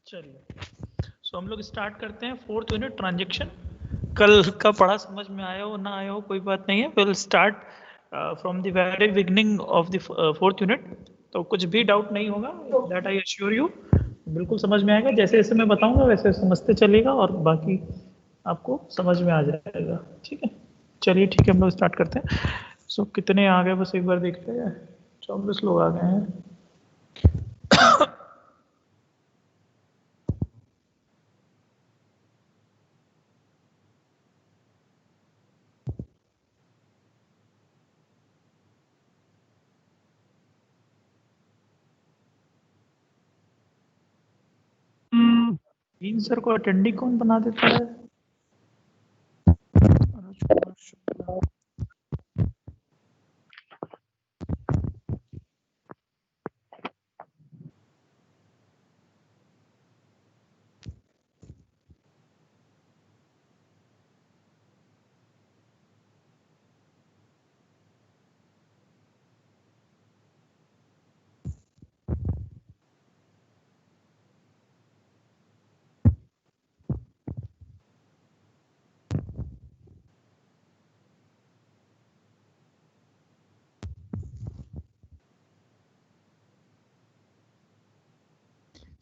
चलिए सो हम लोग स्टार्ट करते हैं फोर्थ यूनिट ट्रांजेक्शन। कल का पढ़ा समझ में आया हो ना आया हो कोई बात नहीं है, will start from the very beginning of the fourth unit. तो कुछ भी डाउट नहीं होगा, दैट आई एश्योर यू। बिल्कुल समझ में आएगा, जैसे जैसे मैं बताऊंगा वैसे समझते चलिएगा और बाकी आपको समझ में आ जाएगा। ठीक है, चलिए ठीक है, हम लोग स्टार्ट करते हैं। सो कितने आ गए बस एक बार देखते हैं। 24 लोग आ गए हैं। इन सर को अटेंडी कौन बना देता है? राजकुमार शुक्ला।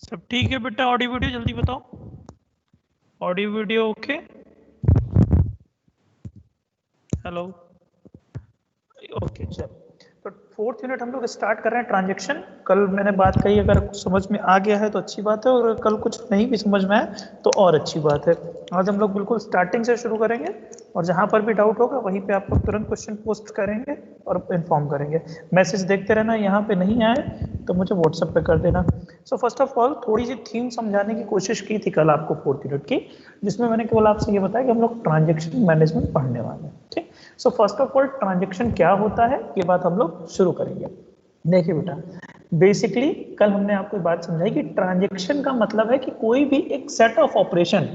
सब ठीक है बेटा? ऑडियो वीडियो जल्दी बताओ। Audio video okay? Hello, okay चल। तो फोर्थ यूनिट हम लोग स्टार्ट कर रहे हैं ट्रांजेक्शन। कल मैंने बात कही, अगर कुछ समझ में आ गया है तो अच्छी बात है, और कल कुछ नहीं भी समझ में आए तो और अच्छी बात है। आज हम लोग बिल्कुल स्टार्टिंग से शुरू करेंगे और जहाँ पर भी डाउट होगा वहीं पे आप लोग तुरंत क्वेश्चन पोस्ट करेंगे और इन्फॉर्म करेंगे। मैसेज देखते रहना, यहाँ पे नहीं आए तो मुझे व्हाट्सएप पे कर देना। सो फर्स्ट ऑफ ऑल थोड़ी सी थीम समझाने की कोशिश की थी कल आपको फोर्थ यूनिट की, जिसमें मैंने केवल आपसे ये बताया कि हम लोग ट्रांजेक्शन मैनेजमेंट पढ़ने वाले हैं। ठीक, so first of all transaction क्या होता है ये बात हम लोग शुरू करेंगे। देखिए बेटा, बेसिकली कल हमने आपको बात समझाई कि ट्रांजेक्शन का मतलब है कि कोई भी एक सेट ऑफ ऑपरेशन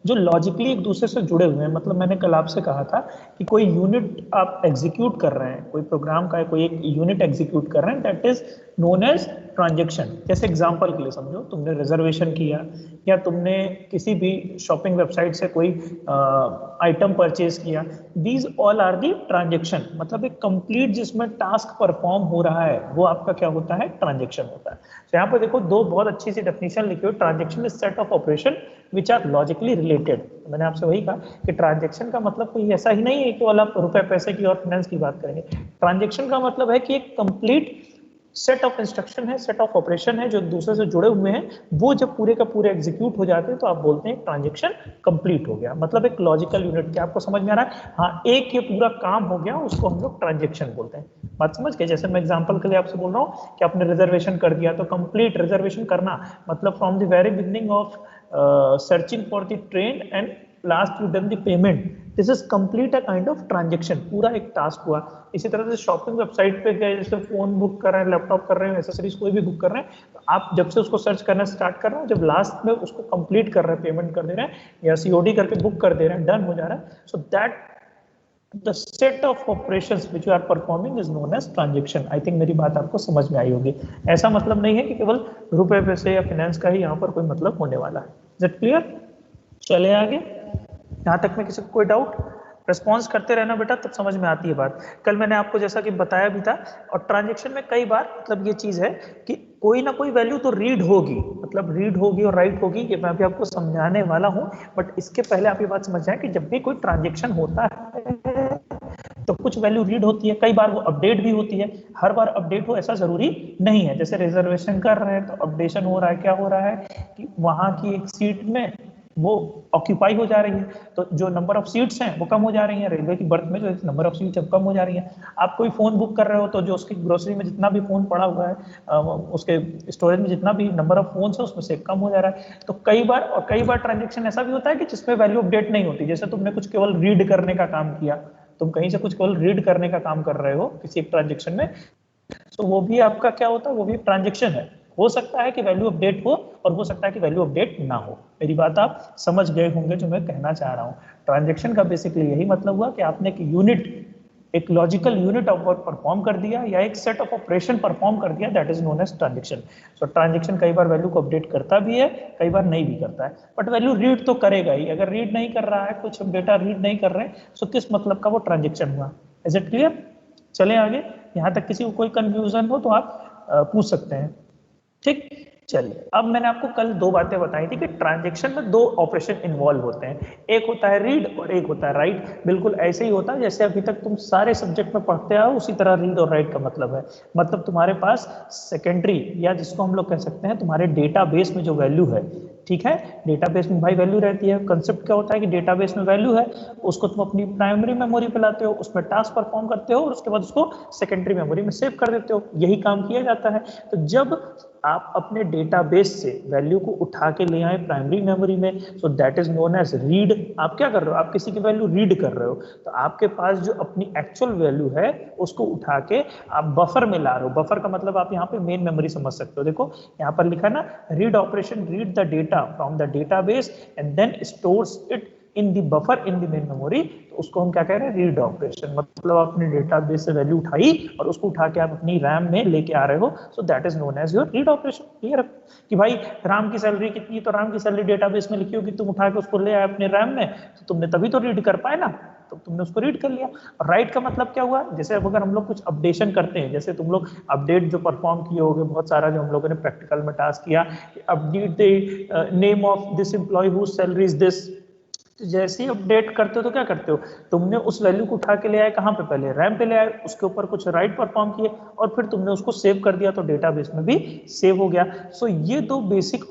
जो लॉजिकली एक दूसरे से जुड़े हुए हैं। मतलब मैंने कल आपसे कहा था कि कोई यूनिट आप एग्जीक्यूट कर रहे हैं, कोई प्रोग्राम का कोई एक यूनिट एग्जीक्यूट कर रहे हैं, that is known as transaction. जैसे एग्जांपल के लिए समझो, तुमने रिजर्वेशन किया या तुमने किसी भी शॉपिंग वेबसाइट से कोई आइटम परचेज किया, these all are the transaction. मतलब एक कंप्लीट जिसमें टास्क परफॉर्म हो रहा है वो आपका क्या होता है? ट्रांजेक्शन होता है। तो यहाँ पर देखो दो बहुत अच्छी सी डेफिनेशन लिखी हुई, transaction is set of operation which are logically related. मैंने आपसे वही कहा कि ट्रांजेक्शन का मतलब कोई ऐसा ही नहीं है कि केवल आप रुपए पैसे की और फाइनेंस की बात करेंगे। ट्रांजेक्शन का मतलब है कि एक कंप्लीट सेट ऑफ इंस्ट्रक्शन है, सेट ऑफ ऑपरेशन है जो दूसरे से जुड़े हुए हैं, वो जब पूरे का पूरे एग्जीक्यूट हो जाते हैं तो आप बोलते हैं ट्रांजेक्शन कंप्लीट हो गया। मतलब एक लॉजिकल यूनिट। क्या आपको समझ में आ रहा है? हाँ, एक ये पूरा काम हो गया, उसको हम लोग ट्रांजेक्शन बोलते हैं। बात समझ गए? जैसे मैं एग्जांपल के लिए आपसे बोल रहा हूँ कि आपने रिजर्वेशन कर दिया, तो कंप्लीट रिजर्वेशन करना मतलब from the very beginning of searching for the train and last you done the payment, this is complete a kind of transaction, पूरा एक टास्क हुआ। इसी तरह से शॉपिंग वेबसाइट पे गए, जैसे फोन बुक कर रहे हैं, लैपटॉप कर रहे हैं, एसेसरीज कोई भी बुक कर रहे हैं, तो आप जब से उसको सर्च करना स्टार्ट कर रहे हैं, जब लास्ट में उसको कंप्लीट कर रहे हैं, पेमेंट कर दे रहे हैं या सीओडी करके बुक कर दे रहे हैं, डन हो जा रहा है, so that the set of operations which you are performing is known as transaction. I think मेरी बात आपको समझ में आई होगी। ऐसा मतलब नहीं है कि केवल रुपए पैसे या फाइनेंस का ही यहाँ पर कोई मतलब होने वाला है। Is it clear? चले आगे। यहाँ तक में किसी को कोई डाउट? रिस्पॉन्स करते रहना बेटा, तब समझ में आती है बात। कल मैंने आपको जैसा कि बताया भी था, और ट्रांजेक्शन में कई बार मतलब ये चीज है कि कोई ना कोई वैल्यू तो रीड होगी, मतलब रीड होगी और राइट होगी, ये मैं भी आपको समझाने वाला हूँ। बट इसके पहले आप ये बात समझ जाए कि जब भी कोई ट्रांजेक्शन होता है तो कुछ वैल्यू रीड होती है, कई बार वो अपडेट भी होती है। हर बार अपडेट हो ऐसा जरूरी नहीं है। जैसे रिजर्वेशन कर रहे हैं तो अपडेशन हो रहा है, क्या हो रहा है कि वहां की एक सीट में वो ऑक्यूपाई हो जा रही है, तो जो नंबर ऑफ सीट्स हैं वो कम हो जा रही हैं। रेलवे की बर्थ में जो नंबर ऑफ सीट्स कम हो जा रही हैं। आप कोई फोन बुक कर रहे हो तो जो उसकी ग्रोसरी में जितना भी फोन पड़ा हुआ है, उसके स्टोरेज में जितना भी नंबर ऑफ फोन है उसमें से कम हो जा रहा है। तो कई बार ट्रांजेक्शन ऐसा भी होता है कि जिसमें वैल्यू अपडेट नहीं होती। जैसे तुमने कुछ केवल रीड करने का काम किया, तुम कहीं से कुछ केवल रीड करने का काम कर रहे हो किसी एक ट्रांजेक्शन में, तो वो भी आपका क्या होता है? वो भी ट्रांजेक्शन है। हो सकता है कि वैल्यू अपडेट हो और हो सकता है कि वैल्यू अपडेट ना हो। मेरी बात आप समझ गए होंगे जो मैं कहना चाह रहा हूँ। ट्रांजेक्शन का बेसिकली यही मतलब हुआ कि आपने एक यूनिट एक logical unit of work perform कर दिया या एक सेट ऑफ ऑपरेशन परफॉर्म कर दिया, that is known as transaction. So transaction कई बार वैल्यू को अपडेट करता भी है, कई बार नहीं भी करता है, बट वैल्यू रीड तो करेगा ही। अगर रीड नहीं कर रहा है, कुछ हम डेटा रीड नहीं कर रहे हैं, सो किस मतलब का वो ट्रांजेक्शन हुआ। Is it clear? चले आगे। यहाँ तक किसी को कोई कंफ्यूजन हो तो आप पूछ सकते हैं। ठीक, चलिए अब मैंने आपको कल दो बातें बताई थी कि ट्रांजैक्शन में दो ऑपरेशन इन्वॉल्व होते हैं, एक होता है रीड और एक होता है राइट। बिल्कुल ऐसे ही होता है जैसे अभी तक तुम सारे सब्जेक्ट में पढ़ते आओ, उसी तरह रीड और राइट का मतलब है, मतलब तुम्हारे पास सेकेंडरी या जिसको हम लोग कह सकते हैं तुम्हारे डेटाबेस में जो वैल्यू है, ठीक है, डेटाबेस में भाई वैल्यू रहती है। कंसेप्ट क्या होता है कि डेटाबेस में वैल्यू है, उसको तुम अपनी प्राइमरी मेमोरी पे लाते हो, उसमें टास्क परफॉर्म करते हो और उसके बाद उसको सेकेंडरी मेमोरी में सेव कर देते हो, यही काम किया जाता है। तो जब आप अपने डेटाबेस से वैल्यू को उठा के ले आए प्राइमरी मेमोरी में, so that is known as read. आप क्या कर रहे हो, आप किसी की वैल्यू रीड कर रहे हो, तो आपके पास जो अपनी एक्चुअल वैल्यू है उसको उठा के आप बफर में ला रहे हो। बफर का मतलब आप यहाँ पे मेन मेमोरी समझ सकते हो। देखो यहाँ पर लिखा ना, read operation read the data from the database and then stores it in the buffer in the main memory, तो उसको हम क्या कह रहे हैं, रीड ऑपरेशन। मतलब आपने डेटाबेस से वैल्यू उठाई और उसको उठा के आप अपनी रैम में लेके आ रहे हो, so that is known as your read operation. Clear? कि भाई राम की सैलरी कितनी है, तो राम की सैलरी डेटाबेस में लिखी होगी, तुम उठा के उसको ले आए अपने रैम में, तो तुमने तभी तो रीड कर पाए ना, तो तुमने उसको रीड कर लिया। राइट का मतलब क्या हुआ, जैसे अब अगर हम लोग कुछ अपडेशन करते हैं, जैसे तुम लोग अपडेट जो परफॉर्म किए होगे बहुत सारा, जो हम लोगों ने प्रैक्टिकल में टास्क किया, update the name of this employee whose salary is this, तो जैसे ही अपडेट करते हो तो क्या करते हो, तुमने उस वैल्यू को उठा के ले आए कहाँ पे, पहले रैम पे ले आए, उसके ऊपर कुछ राइट परफॉर्म किए और फिर तुमने उसको सेव कर दिया, तो डेटाबेस में भी सेव हो गया। सो ये दो बेसिक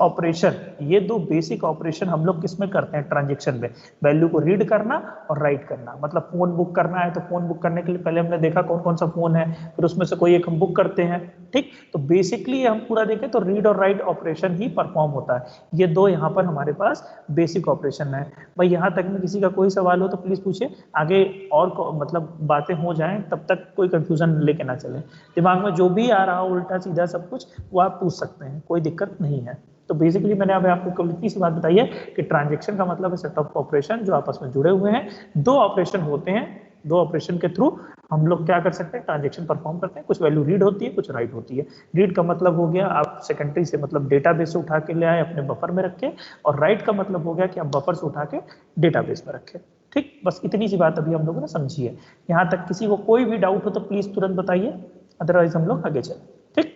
ऑपरेशन हम लोग किस में करते हैं, ट्रांजेक्शन में, वैल्यू को रीड करना और राइट करना। मतलब फोन बुक करना है तो फोन बुक करने के लिए पहले हमने देखा कौन कौन सा फोन है, फिर उसमें से कोई एक हम बुक करते हैं। ठीक, तो बेसिकली हम पूरा देखें तो रीड और राइट ऑपरेशन ही परफॉर्म होता है। ये दो यहाँ पर हमारे पास बेसिक ऑपरेशन है। भाई यहाँ तक में किसी का कोई सवाल हो तो प्लीज पूछे, आगे और मतलब बातें हो जाएं तब तक कोई कंफ्यूजन लेके ना चले। दिमाग में जो भी आ रहा हो उल्टा सीधा सब कुछ, वो आप पूछ सकते हैं, कोई दिक्कत नहीं है। तो बेसिकली मैंने अभी आपको केवल इतनी सी बात बताई है कि ट्रांजेक्शन का मतलब है सेट ऑफ ऑपरेशन जो आपस में जुड़े हुए हैं। दो ऑपरेशन होते हैं, दो ऑपरेशन के थ्रू हम लोग क्या कर सकते हैं, ट्रांजेक्शन परफॉर्म करते हैं। कुछ वैल्यू रीड होती है, कुछ राइट होती है। रीड का मतलब हो गया आप सेकेंडरी से मतलब डेटाबेस से उठा के ले आए अपने बफर में रखे, और राइट का मतलब हो गया कि आप बफर से उठा के डेटाबेस में रखे। ठीक, बस इतनी सी बात अभी हम लोगों ने समझी है। यहाँ तक किसी को कोई भी डाउट हो तो प्लीज तुरंत बताइए, अदरवाइज हम लोग आगे चलें। ठीक,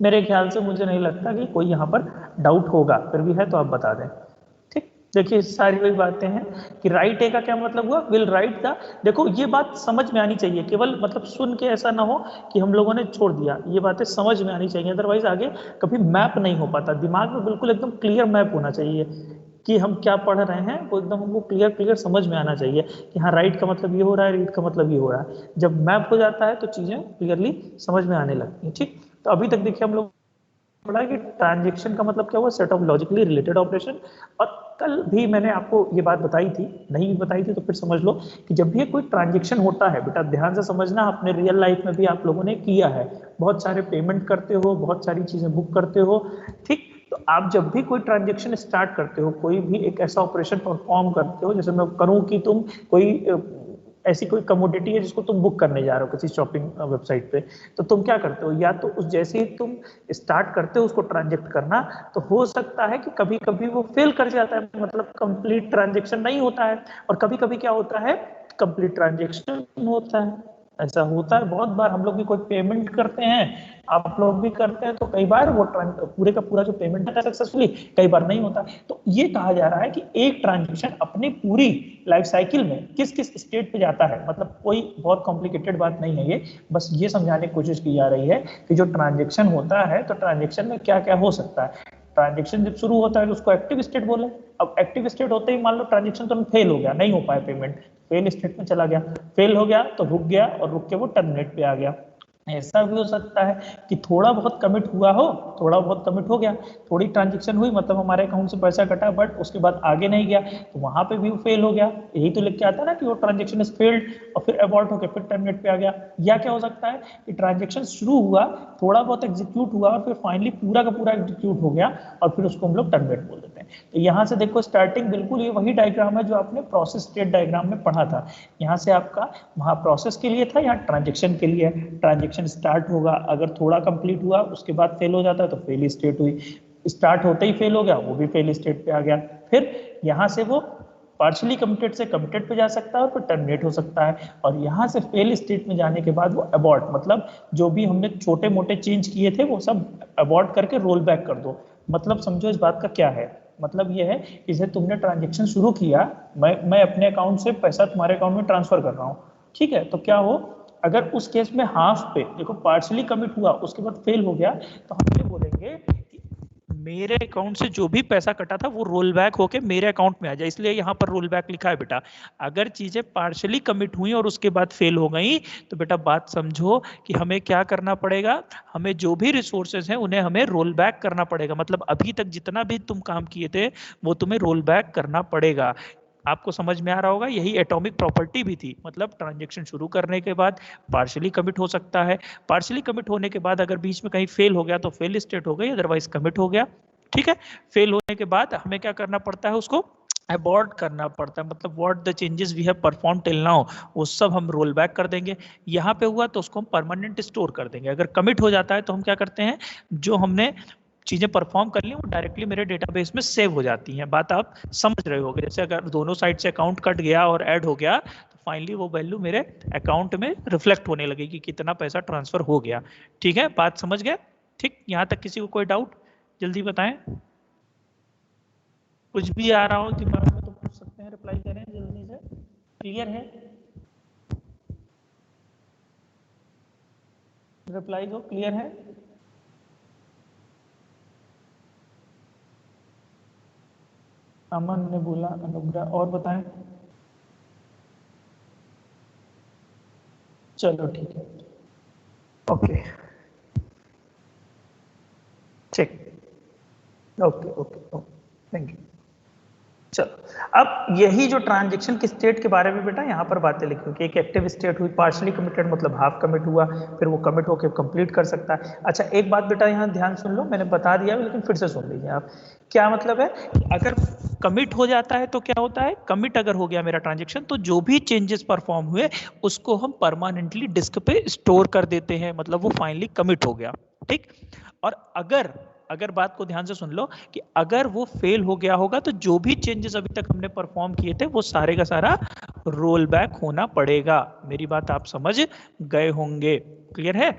मेरे ख्याल से मुझे नहीं लगता कि कोई यहाँ पर डाउट होगा, फिर भी है तो आप बता दें। ठीक, देखिए सारी वही बातें हैं कि राइट ए का क्या मतलब हुआ, विल राइट द। देखो ये बात समझ में आनी चाहिए, केवल मतलब सुन के ऐसा ना हो कि हम लोगों ने छोड़ दिया, ये बातें समझ में आनी चाहिए, अदरवाइज आगे कभी मैप नहीं हो पाता। दिमाग में बिल्कुल एकदम क्लियर मैप होना चाहिए कि हम क्या पढ़ रहे हैं, वो एकदम हमको क्लियर समझ में आना चाहिए कि हाँ राइट का मतलब ये हो रहा है, रीड का मतलब ये हो रहा है। जब मैप हो जाता है तो चीजें क्लियरली समझ में आने लगती हैं। ठीक, तो अभी तक देखिए हम लोग पढ़ा कि ट्रांजेक्शन का मतलब क्या हुआ, set of logically related operation. और कल भी मैंने आपको ये बात बताई थी, नहीं भी बताई थी तो फिर समझ लो कि जब भी कोई ट्रांजेक्शन होता है, बेटा ध्यान से समझना, अपने रियल लाइफ में भी आप लोगों ने किया है, बहुत सारे पेमेंट करते हो, बहुत सारी चीजें बुक करते हो। ठीक, तो आप जब भी कोई ट्रांजेक्शन स्टार्ट करते हो, कोई भी एक ऐसा ऑपरेशन परफॉर्म करते हो, जैसे मैं करूं कि तुम कोई ऐसी कोई कमोडिटी है जिसको तुम बुक करने जा रहे हो किसी शॉपिंग वेबसाइट पे, तो तुम क्या करते हो, या तो उस जैसे ही तुम स्टार्ट करते हो उसको ट्रांजेक्ट करना, तो हो सकता है कि कभी कभी वो फेल कर जाता है, मतलब कंप्लीट ट्रांजेक्शन नहीं होता है, और कभी कभी क्या होता है, कंप्लीट ट्रांजेक्शन होता है। ऐसा होता है बहुत बार, हम लोग भी कोई पेमेंट करते हैं, आप लोग भी करते हैं, तो कई बार वो पूरे का पूरा जो पेमेंट है सक्सेसफुली, कई बार नहीं होता। तो ये कहा जा रहा है कि एक ट्रांजेक्शन अपनी पूरी लाइफ साइकिल में किस किस स्टेट पे जाता है, मतलब कोई बहुत कॉम्प्लिकेटेड बात नहीं है ये, बस ये समझाने की कोशिश की जा रही है कि जो ट्रांजेक्शन होता है तो ट्रांजेक्शन में क्या क्या हो सकता है। ट्रांजेक्शन जब शुरू होता है तो उसको एक्टिव स्टेट बोले। अब एक्टिव स्टेट होते ही मान लो ट्रांजेक्शन तो फेल हो गया, नहीं हो पाया पेमेंट, फेल स्टेट में चला गया, फेल हो गया तो रुक गया और रुक के वो टर्मिनेट पे आ गया। ऐसा भी हो सकता है कि थोड़ा बहुत कमिट हुआ हो, थोड़ा बहुत कमिट हो गया, थोड़ी ट्रांजैक्शन हुई, मतलब हमारे अकाउंट से पैसा कटा बट उसके बाद आगे नहीं गया, तो वहां पे भी फेल हो गया। यही तो लिख के आता है ना कि वो ट्रांजैक्शन इज फेल्ड, और फिर अबॉर्ट होकर फिर टर्मिनेट पे आ गया। या क्या हो सकता है कि ट्रांजैक्शन शुरू हुआ, थोड़ा बहुत एग्जीक्यूट हुआ और फिर फाइनली पूरा का पूरा एग्जीक्यूट हो गया और फिर उसको हम लोग टर्मिनेट बोल देते हैं। तो यहाँ से देखो स्टार्टिंग बिल्कुल ये वही डायग्राम है जो आपने प्रोसेस स्टेट डायग्राम में पढ़ा था। यहाँ से आपका वहाँ प्रोसेस के लिए था, यहाँ ट्रांजेक्शन के लिए। ट्रांजेक्शन स्टार्ट होगा, अगर थोड़ा कंप्लीट हुआ उसके बाद फेल हो जाता है तो फेल स्टेट हुई, स्टार्ट होते ही फेल हो गया वो भी फेल स्टेट पे आ गया। फिर यहाँ से वो पार्शली कमिटेड से कमिटेड पे जा सकता है और फिर टर्मिनेट हो सकता है, और यहाँ से फेल स्टेट में जाने के बाद वो अबॉर्ट, मतलब जो भी हमने छोटे मोटे चेंज किए थे वो सब अबॉर्ट करके रोल बैक कर दो। मतलब समझो इस बात का क्या है, मतलब ये है कि जैसे तुमने ट्रांजेक्शन शुरू किया, मैं अपने अकाउंट से पैसा तुम्हारे अकाउंट में ट्रांसफर कर रहा हूँ, ठीक है, तो क्या हो, अगर उस केस में हाफ पे देखो पार्शली कमिट हुआ उसके बाद फेल हो गया, तो हम ये बोलेंगे कि मेरे अकाउंट से जो भी पैसा कटा था वो रोल बैक होके मेरे अकाउंट में आ जाए, इसलिए यहाँ पर रोल बैक लिखा है बेटा। अगर चीजें पार्शली कमिट हुई और उसके बाद फेल हो गई तो बेटा बात समझो कि हमें क्या करना पड़ेगा, हमें जो भी रिसोर्सेज हैं उन्हें हमें रोल बैक करना पड़ेगा। मतलब अभी तक जितना भी तुम काम किए थे वो तुम्हें रोल बैक करना पड़ेगा। आपको समझ में आ रहा होगा, यही एटॉमिक प्रॉपर्टी भी थी। मतलब ट्रांजैक्शन शुरू करने के बाद पार्शियली कमिट हो सकता है, पार्शियली कमिट होने के बाद अगर बीच में कहीं फेल हो गया तो फेल स्टेट हो गई, अदरवाइज कमिट हो गया, ठीक है। फेल होने के बाद हमें क्या करना पड़ता है, उसको अबॉर्ट करना पड़ता है, मतलब what the changes we have perform till now वो सब हम रोल बैक कर देंगे। यहाँ पे हुआ तो उसको हम परमानेंट स्टोर कर देंगे। अगर कमिट हो जाता है तो हम क्या करते हैं, जो हमने चीजें परफॉर्म कर ली वो डायरेक्टली मेरे डेटाबेस में सेव हो जाती हैं। बात आप समझ रहे होगे, जैसे अगर दोनों साइड से अकाउंट कट गया और ऐड हो गया तो फाइनली वो वैल्यू मेरे अकाउंट में रिफ्लेक्ट होने लगेगी कि कितना पैसा ट्रांसफर हो गया। ठीक है, बात समझ गए? ठीक, यहाँ तक किसी को कोई डाउट जल्दी बताएं। कुछ भी आ रहा हो दिमाग में तो पूछ सकते हैं, रिप्लाई करें जल्दी से। क्लियर है? रिप्लाई दो, क्लियर है? अमन ने बोला अनुग्रह, और बताएं। चलो ठीक है, ओके, ठीक, okay okay okay, thank you. चलो, अब यही जो ट्रांजेक्शन के स्टेट के बारे में बेटा यहाँ पर बातें लिखी हुई कि एक एक्टिव स्टेट हुई, पार्शली कमिटेड मतलब हाफ कमिट हुआ, फिर वो कमिट होकर कंप्लीट कर सकता है। अच्छा एक बात बेटा यहाँ ध्यान सुन लो, मैंने बता दिया लेकिन फिर से सुन लीजिए आप। क्या मतलब है, अगर कमिट हो जाता है तो क्या होता है, कमिट अगर हो गया मेरा ट्रांजेक्शन तो जो भी चेंजेस परफॉर्म हुए उसको हम परमानेंटली डिस्क पे स्टोर कर देते हैं, मतलब वो फाइनली कमिट हो गया, ठीक। और अगर अगर बात को ध्यान से सुन लो कि अगर वो फेल हो गया होगा तो जो भी चेंजेस अभी तक हमने परफॉर्म किए थे वो सारे का सारा रोल बैक होना पड़ेगा। मेरी बात आप समझ गए होंगे, क्लियर है?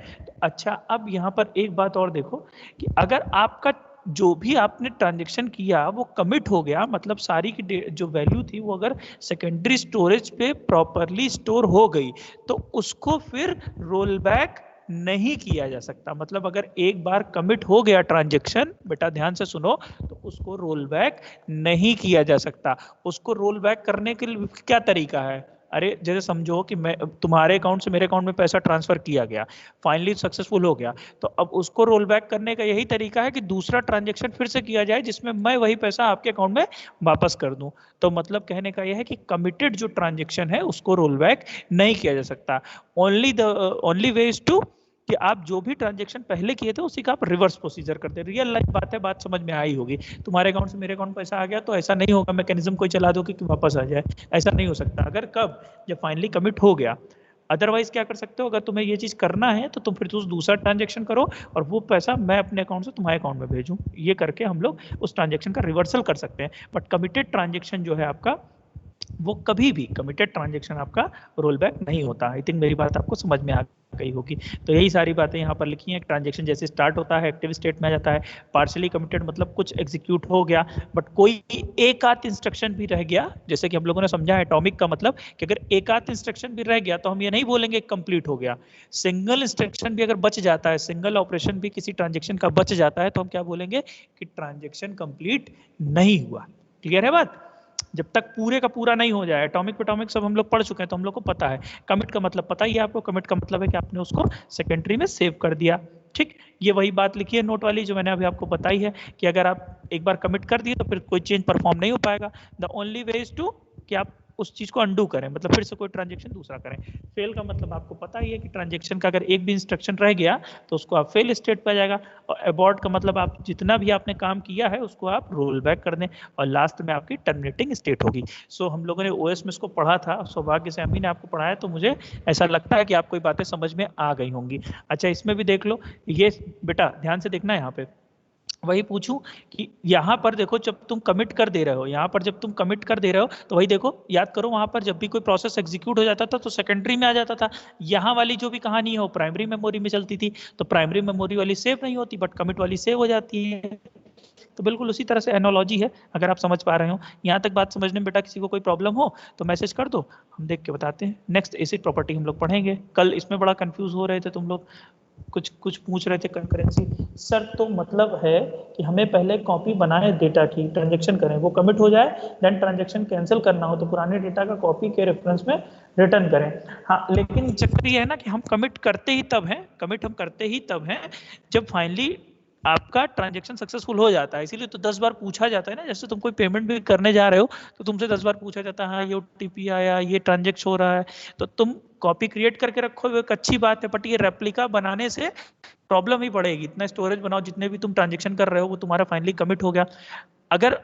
अच्छा अब यहाँ पर एक बात और देखो कि अगर आपका जो भी आपने ट्रांजेक्शन किया वो कमिट हो गया, मतलब सारी की जो वैल्यू थी वो अगर सेकेंडरी स्टोरेज पे प्रॉपरली स्टोर हो गई तो उसको फिर रोल बैक नहीं किया जा सकता। मतलब अगर एक बार कमिट हो गया ट्रांजेक्शन, बेटा ध्यान से सुनो, तो उसको रोल बैक नहीं किया जा सकता। उसको रोल बैक करने के लिए क्या तरीका है, अरे जैसे समझो कि मैं तुम्हारे अकाउंट से मेरे अकाउंट में पैसा ट्रांसफर किया गया, फाइनली सक्सेसफुल हो गया, तो अब उसको रोल बैक करने का यही तरीका है कि दूसरा ट्रांजेक्शन फिर से किया जाए जिसमें मैं वही पैसा आपके अकाउंट में वापस कर दूं। तो मतलब कहने का यह है कि कमिटेड जो ट्रांजेक्शन है उसको रोल बैक नहीं किया जा सकता। ओनली वे इज टू कि आप जो भी ट्रांजेक्शन पहले किए थे उसी का आप रिवर्स प्रोसीजर करते हैं। रियल लाइफ बात है, बात समझ में आई होगी। तुम्हारे अकाउंट से मेरे अकाउंट पैसा आ गया तो ऐसा नहीं होगा मैकेनिज्म कोई चला दो कि वापस आ जाए, ऐसा नहीं हो सकता। अगर कब, जब फाइनली कमिट हो गया। अदरवाइज क्या कर सकते हो, अगर तुम्हें ये चीज करना है तो तुम फिर दूसरा ट्रांजेक्शन करो और वो पैसा मैं अपने अकाउंट से तुम्हारे अकाउंट में भेजूं, ये करके हम लोग उस ट्रांजेक्शन का रिवर्सल कर सकते हैं। बट कमिटेड ट्रांजेक्शन जो है आपका, वो कभी भी कमिटेड ट्रांजेक्शन आपका रोल बैक नहीं होता। आई थिंक मेरी बात आपको समझ में आ गई होगी। तो यही सारी बातें यहाँ पर लिखी हैं। ट्रांजेक्शन जैसे स्टार्ट होता है एक्टिव स्टेट में आ जाता है, पार्शियली कमिटेड मतलब कुछ एग्जीक्यूट हो गया बट कोई एक आध इंस्ट्रक्शन भी रह गया, जैसे कि हम लोगों ने समझा एटॉमिक का मतलब कि अगर एक आध इंस्ट्रक्शन भी रह गया तो हम ये नहीं बोलेंगे कंप्लीट हो गया। सिंगल इंस्ट्रक्शन भी अगर बच जाता है, सिंगल ऑपरेशन भी किसी ट्रांजेक्शन का बच जाता है तो हम क्या बोलेंगे कि ट्रांजेक्शन कंप्लीट नहीं हुआ। क्लियर है बात? जब तक पूरे का पूरा नहीं हो जाए, एटॉमिक एटॉमिक सब हम लोग पढ़ चुके हैं तो हम लोग को पता है। कमिट का मतलब पता ही है आपको, कमिट का मतलब है कि आपने उसको सेकेंडरी में सेव कर दिया। ठीक, ये वही बात लिखी है नोट वाली जो मैंने अभी आपको बताई है कि अगर आप एक बार कमिट कर दिए तो फिर कोई चेंज परफॉर्म नहीं हो पाएगा। The only way is to कि आप उस चीज को अंडू करें, मतलब फिर से कोई ट्रांजेक्शन दूसरा करें। फेल का मतलब आपको पता ही है कि ट्रांजेक्शन का अगर एक भी इंस्ट्रक्शन रह गया तो उसको आप फेल स्टेट पे आ जाएगा। और अबॉर्ट का मतलब आप जितना भी आपने काम किया है उसको आप रोल बैक कर दें और लास्ट में आपकी टर्मिनेटिंग स्टेट होगी। सो हम लोगों ने ओएस में इसको पढ़ा था, सौभाग्य से अम्मी ने आपको पढ़ाया, तो मुझे ऐसा लगता है कि आपको ये बातें समझ में आ गई होंगी। अच्छा, इसमें भी देख लो, ये बेटा ध्यान से देखना यहाँ पे, वही पूछूं कि यहाँ पर देखो जब तुम कमिट कर दे रहे हो, यहाँ पर जब तुम कमिट कर दे रहे हो तो वही देखो, याद करो वहां पर जब भी कोई प्रोसेस एग्जीक्यूट हो जाता था तो सेकेंडरी में आ जाता था। यहाँ वाली जो भी कहानी है वो प्राइमरी मेमोरी में चलती थी, तो प्राइमरी मेमोरी वाली सेव नहीं होती बट कमिट वाली सेव हो जाती है। तो बिल्कुल उसी तरह से एनोलॉजी है, अगर आप समझ पा रहे हो। यहाँ तक बात समझने में बेटा किसी को कोई प्रॉब्लम हो तो मैसेज कर दो, हम देख के बताते हैं। नेक्स्ट एसिड प्रॉपर्टी हम लोग पढ़ेंगे। कल इसमें बड़ा कंफ्यूज हो रहे थे तुम लोग, कुछ कुछ पूछ रहे थे कंकरेंसी। सर तो मतलब है कि हमें पहले कॉपी बनाए डेटा की, ट्रांजेक्शन करें, वो कमिट हो जाए, देन ट्रांजेक्शन कैंसिल करना हो तो पुराने डेटा का कॉपी के रेफरेंस में रिटर्न करें। हाँ, लेकिन चक्कर ये है ना कि हम कमिट करते ही तब हैं, कमिट हम करते ही तब हैं जब फाइनली आपका ट्रांजेक्शन सक्सेसफुल हो जाता है। इसीलिए तो 10 बार पूछा जाता है ना, जैसे तुम कोई पेमेंट भी करने जा रहे हो तो तुमसे 10 बार पूछा जाता है, हाँ ये ओटीपी आया, ये ट्रांजेक्शन हो रहा है, तो तुम कॉपी क्रिएट करके रखो, वो एक अच्छी बात है, बट ये रेप्लिका बनाने से प्रॉब्लम ही पड़ेगी। इतना स्टोरेज बनाओ, जितने भी तुम ट्रांजेक्शन कर रहे हो वो तुम्हारा फाइनली कमिट हो गया। अगर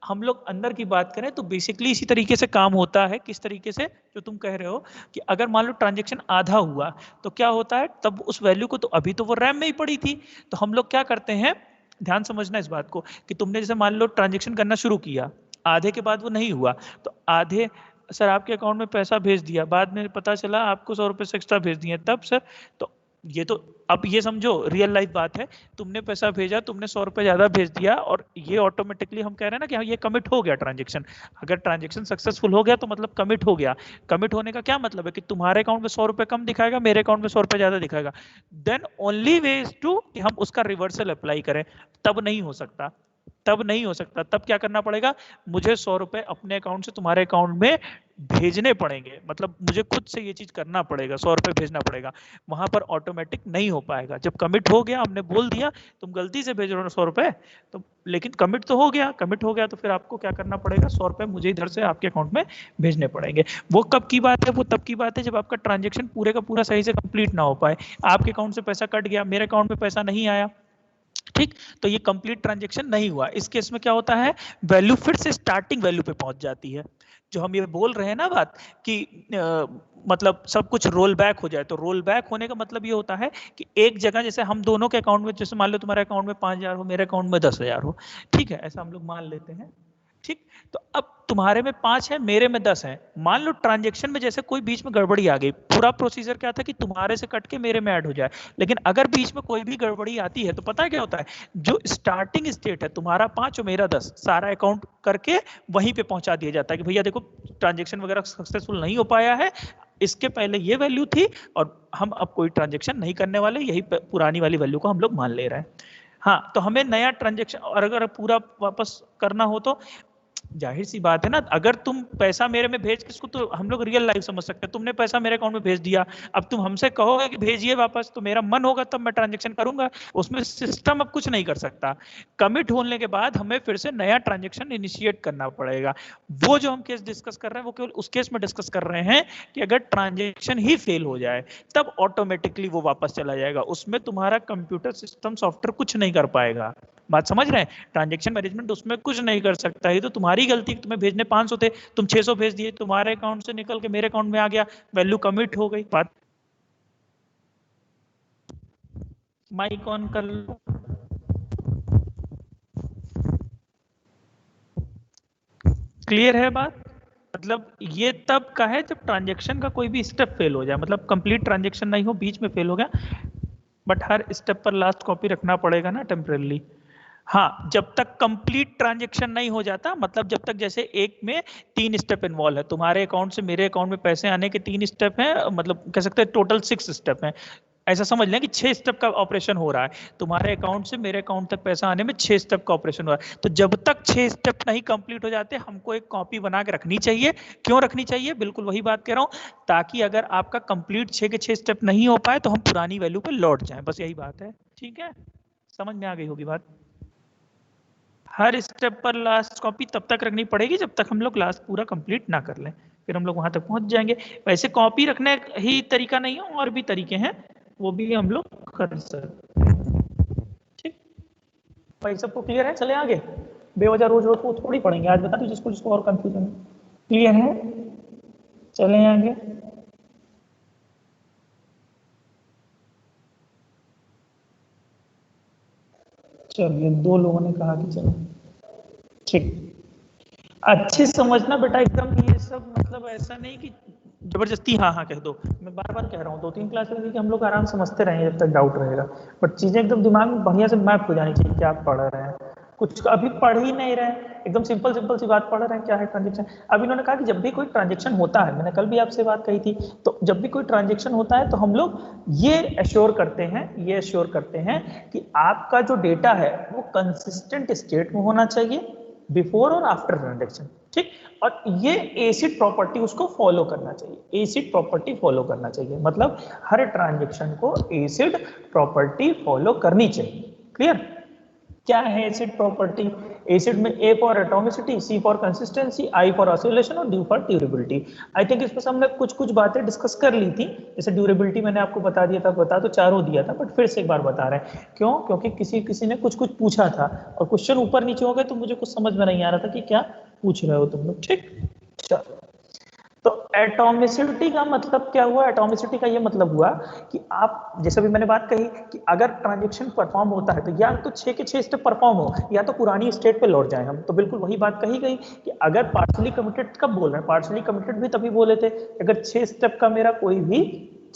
हम लोग अंदर की बात करें तो बेसिकली इसी तरीके से काम होता है। किस तरीके से, जो तुम कह रहे हो कि अगर मान लो ट्रांजेक्शन आधा हुआ तो क्या होता है, तब उस वैल्यू को, तो अभी तो वो रैम में ही पड़ी थी, तो हम लोग क्या करते हैं, ध्यान समझना इस बात को, कि तुमने जैसे मान लो ट्रांजेक्शन करना शुरू किया, आधे के बाद वो नहीं हुआ, तो आधे, सर आपके अकाउंट में पैसा भेज दिया, बाद में पता चला आपको 100 रुपये से एक्स्ट्रा भेज दिए, तब सर, तो ये तो, अब ये समझो रियल लाइफ बात है, तुमने पैसा भेजा, तुमने 100 रुपये ज्यादा भेज दिया और ये ऑटोमेटिकली हम कह रहे हैं ना कि हाँ ये कमिट हो गया ट्रांजेक्शन। अगर ट्रांजेक्शन सक्सेसफुल हो गया तो मतलब कमिट हो गया। कमिट होने का क्या मतलब है कि तुम्हारे अकाउंट में 100 रुपये कम दिखाएगा, मेरे अकाउंट में 100 रुपये ज्यादा दिखाएगा। Then only way is to कि हम उसका रिवर्सल अप्लाई करें, तब नहीं हो सकता, तब नहीं हो सकता। तब क्या करना पड़ेगा, मुझे 100 रुपए अपने अकाउंट से तुम्हारे अकाउंट में भेजने पड़ेंगे, मतलब मुझे खुद से ये चीज करना पड़ेगा, 100 रुपए भेजना पड़ेगा। वहां पर ऑटोमेटिक नहीं हो पाएगा। जब कमिट हो गया, हमने बोल दिया तुम गलती से भेज रहे हो 100 रुपए, तो लेकिन कमिट तो हो गया, कमिट हो गया तो फिर आपको क्या करना पड़ेगा, 100 रुपए मुझे इधर से आपके अकाउंट में भेजने पड़ेंगे। वो कब की बात है, वो तब की बात है जब आपका ट्रांजेक्शन पूरे का पूरा सही से कंप्लीट ना हो पाए, आपके अकाउंट से पैसा कट गया, मेरे अकाउंट में पैसा नहीं आया, ठीक, तो ये कंप्लीट ट्रांजेक्शन नहीं हुआ। इस केस में क्या होता है, वैल्यू फिर से स्टार्टिंग वैल्यू पे पहुंच जाती है। जो हम ये बोल रहे हैं ना बात कि मतलब सब कुछ रोल बैक हो जाए, तो रोल बैक होने का मतलब ये होता है कि एक जगह, जैसे हम दोनों के अकाउंट में, जैसे मान लो तुम्हारे अकाउंट में 5,000 हो, मेरे अकाउंट में 10,000 हो, ठीक है, ऐसा हम लोग मान लेते हैं, ठीक। तो अब तुम्हारे में 5 है, मेरे में 10 है, मान लो ट्रांजेक्शन में जैसे कोई बीच में गड़बड़ी आ गई, पूरा प्रोसीजर क्या था कि तुम्हारे से कट के मेरे में ऐड हो जाए, लेकिन अगर बीच में कोई भी गड़बड़ी आती है तो पता है क्या होता है, जो स्टार्टिंग स्टेट है तुम्हारा 5 और मेरा 10, सारा अकाउंट करके वहीं पे पहुंचा दिया जाता है कि भैया देखो ट्रांजेक्शन वगैरह सक्सेसफुल नहीं हो पाया है, इसके पहले ये वैल्यू थी और हम अब कोई ट्रांजेक्शन नहीं करने वाले, यही पुरानी वाली वैल्यू को हम लोग मान ले रहे हैं। हाँ, तो हमें नया ट्रांजेक्शन, और अगर पूरा वापस करना हो तो जाहिर सी बात है ना, अगर तुम पैसा मेरे में भेज किसको, तो हम लोग रियल लाइफ समझ सकते हैं, तुमने पैसा मेरे अकाउंट में भेज दिया, अब तुम हमसे कहोगे कि भेजिए वापस, तो मेरा मन होगा तब मैं ट्रांजेक्शन करूंगा, उसमें सिस्टम अब कुछ नहीं कर सकता। कमिट होने के बाद हमें फिर से नया ट्रांजेक्शन इनिशिएट करना पड़ेगा। वो जो हम केस डिस्कस कर रहे हैं वो केवल उस केस में डिस्कस कर रहे हैं कि अगर ट्रांजेक्शन ही फेल हो जाए तब ऑटोमेटिकली वो वापस चला जाएगा, उसमें तुम्हारा कंप्यूटर सिस्टम सॉफ्टवेयर कुछ नहीं कर पाएगा। बात समझ रहे हैं, ट्रांजेक्शन मैनेजमेंट उसमें कुछ नहीं कर सकता, ये तो तुम्हारी गलती, तुम्हें भेजने 500 थे, तुम 600 भेज दिए, तुम्हारे अकाउंट से निकल के मेरे अकाउंट में आ गया, वैल्यू कमिट हो गई। बात माइक ऑन कर लो। क्लियर है बात, मतलब ये तब का है जब ट्रांजेक्शन का कोई भी स्टेप फेल हो जाए, मतलब कंप्लीट ट्रांजेक्शन नहीं हो, बीच में फेल हो गया, बट हर स्टेप पर लास्ट कॉपी रखना पड़ेगा ना टेम्परेली। हाँ, जब तक कंप्लीट ट्रांजेक्शन नहीं हो जाता, मतलब जब तक, जैसे एक में 3 स्टेप इन्वॉल्व है, तुम्हारे अकाउंट से मेरे अकाउंट में पैसे आने के 3 स्टेप हैं, मतलब कह सकते हैं टोटल 6 स्टेप हैं। ऐसा समझ लें कि 6 स्टेप का ऑपरेशन हो रहा है, तुम्हारे अकाउंट से मेरे अकाउंट तक पैसा आने में 6 स्टेप का ऑपरेशन हो रहा है। तो जब तक 6 स्टेप नहीं कंप्लीट हो जाते, हमको एक कॉपी बना के रखनी चाहिए। क्यों रखनी चाहिए? बिल्कुल वही बात कह रहा हूं, ताकि अगर आपका कंप्लीट 6 के 6 स्टेप नहीं हो पाए तो हम पुरानी वैल्यू पे लौट जाएं। बस यही बात है। ठीक है, समझ में आ गई होगी बात। हर स्टेप पर लास्ट कॉपी तब तक रखनी पड़ेगी जब तक हम लोग लास्ट पूरा कंप्लीट ना कर लें, फिर हम लोग वहां तक पहुंच जाएंगे। वैसे कॉपी रखने ही तरीका नहीं है, और भी तरीके हैं, वो भी हम लोग कर सकते हैं। ठीक, भाई सबको क्लियर है? चले आगे। बेवजह रोज रोज को थोड़ी पढ़ेंगे, आज बता दो जिसको जिसको और कंफ्यूजन है। क्लियर है? चले आगे। चलिए, 2 लोगों ने कहा कि चलो ठीक। अच्छे समझना बेटा एकदम, ये सब मतलब ऐसा नहीं कि जबरदस्ती हाँ हाँ कह दो। मैं बार बार कह रहा हूँ, 2-3 क्लास लगी कि हम लोग आराम समझते रहेंगे जब तक डाउट रहेगा, बट चीजें एकदम दिमाग में बढ़िया से मैप हो जानी चाहिए। क्या पढ़ रहे हैं, कुछ अभी पढ़ ही नहीं रहे, एकदम सिंपल सिंपल सी बात पढ़ रहे हैं, क्या है ट्रांजेक्शन। अब इन्होंने कहा कि जब भी कोई ट्रांजेक्शन होता है, मैंने कल भी आपसे बात कही थी, तो जब भी कोई ट्रांजेक्शन होता है तो हम लोग ये एश्योर करते हैं कि आपका जो डेटा है वो कंसिस्टेंट स्टेट में होना चाहिए बिफोर और आफ्टर ट्रांजेक्शन। ठीक, और ये एसिड प्रॉपर्टी उसको फॉलो करना चाहिए, एसिड प्रॉपर्टी फॉलो करना चाहिए, मतलब हर ट्रांजेक्शन को एसिड प्रॉपर्टी फॉलो करनी चाहिए। क्लियर? क्या है एसिड प्रॉपर्टी? एसिड में A for atomicity, C for consistency, I for isolation और D for durability. I think इसमें हमने कुछ कुछ बातें डिस्कस कर ली थी, जैसे ड्यूरेबिलिटी मैंने आपको बता दिया था, बता तो चारों दिया था, बट फिर से एक बार बता रहे हैं। क्यों? क्योंकि किसी किसी ने कुछ कुछ पूछा था और क्वेश्चन ऊपर नीचे हो गए तो मुझे कुछ समझ में नहीं आ रहा था कि क्या पूछ रहे हो तुम लोग। ठीक, चलो। तो एटॉमिसिटी का मतलब क्या हुआ? एटॉमिसिटी का ये मतलब हुआ कि आप, जैसे भी मैंने बात कही कि अगर ट्रांजेक्शन परफॉर्म होता है तो या तो 6 के 6 स्टेप परफॉर्म हो या तो पुरानी स्टेट पे लौट जाए हम। तो बिल्कुल वही बात कही गई कि अगर पार्शली कमिटेड, कब बोल रहे हैं पार्शली कमिटेड भी तभी बोले थे अगर 6 स्टेप का मेरा कोई भी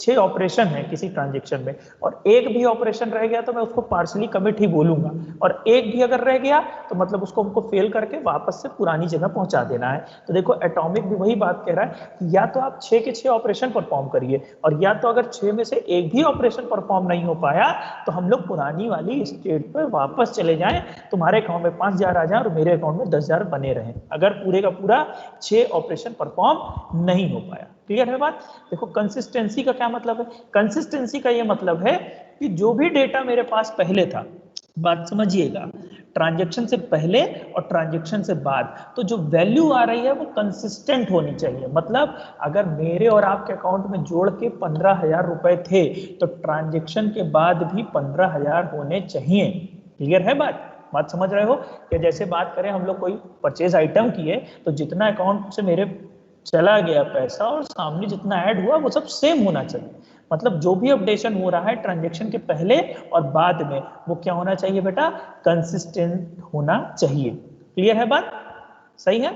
6 ऑपरेशन है किसी ट्रांजेक्शन में और एक भी ऑपरेशन रह गया तो मैं उसको पार्शली कमिट ही बोलूंगा, और एक भी अगर रह गया तो मतलब उसको हमको फेल करके वापस से पुरानी जगह पहुंचा देना है। तो देखो एटॉमिक भी वही बात कह रहा है कि या तो आप 6 के 6 ऑपरेशन परफॉर्म करिए, और या तो अगर 6 में से एक भी ऑपरेशन परफॉर्म नहीं हो पाया तो हम लोग पुरानी वाली स्टेट पर वापस चले जाएं, तुम्हारे अकाउंट में 5,000 आ जाए और मेरे अकाउंट में 10,000 बने रहें, अगर पूरे का पूरा 6 ऑपरेशन परफॉर्म नहीं हो पाया। क्लियर है बात? देखो कंसिस्टेंसी का क्या मतलब है? कंसिस्टेंसी का ये मतलब है कि जो भी डेटा मेरे पास पहले था, बात समझिएगा, ट्रांजैक्शन से पहले और ट्रांजैक्शन से बाद, तो जो वैल्यू आ रही है वो कंसिस्टेंट होनी चाहिए। मतलब अगर मेरे और आपके अकाउंट में जोड़ के 15,000 रुपए थे तो ट्रांजैक्शन के बाद भी 15,000 होने चाहिए। क्लियर है बात? बात समझ रहे हो? कि जैसे बात करें हम लोग कोई परचेज आइटम की है तो जितना अकाउंट से मेरे चला गया पैसा और सामने जितना ऐड हुआ वो सब सेम होना चाहिए। मतलब जो भी अपडेशन हो रहा है ट्रांजैक्शन के पहले और बाद में वो क्या होना चाहिए बेटा? कंसिस्टेंट होना चाहिए। क्लियर है बात? सही है?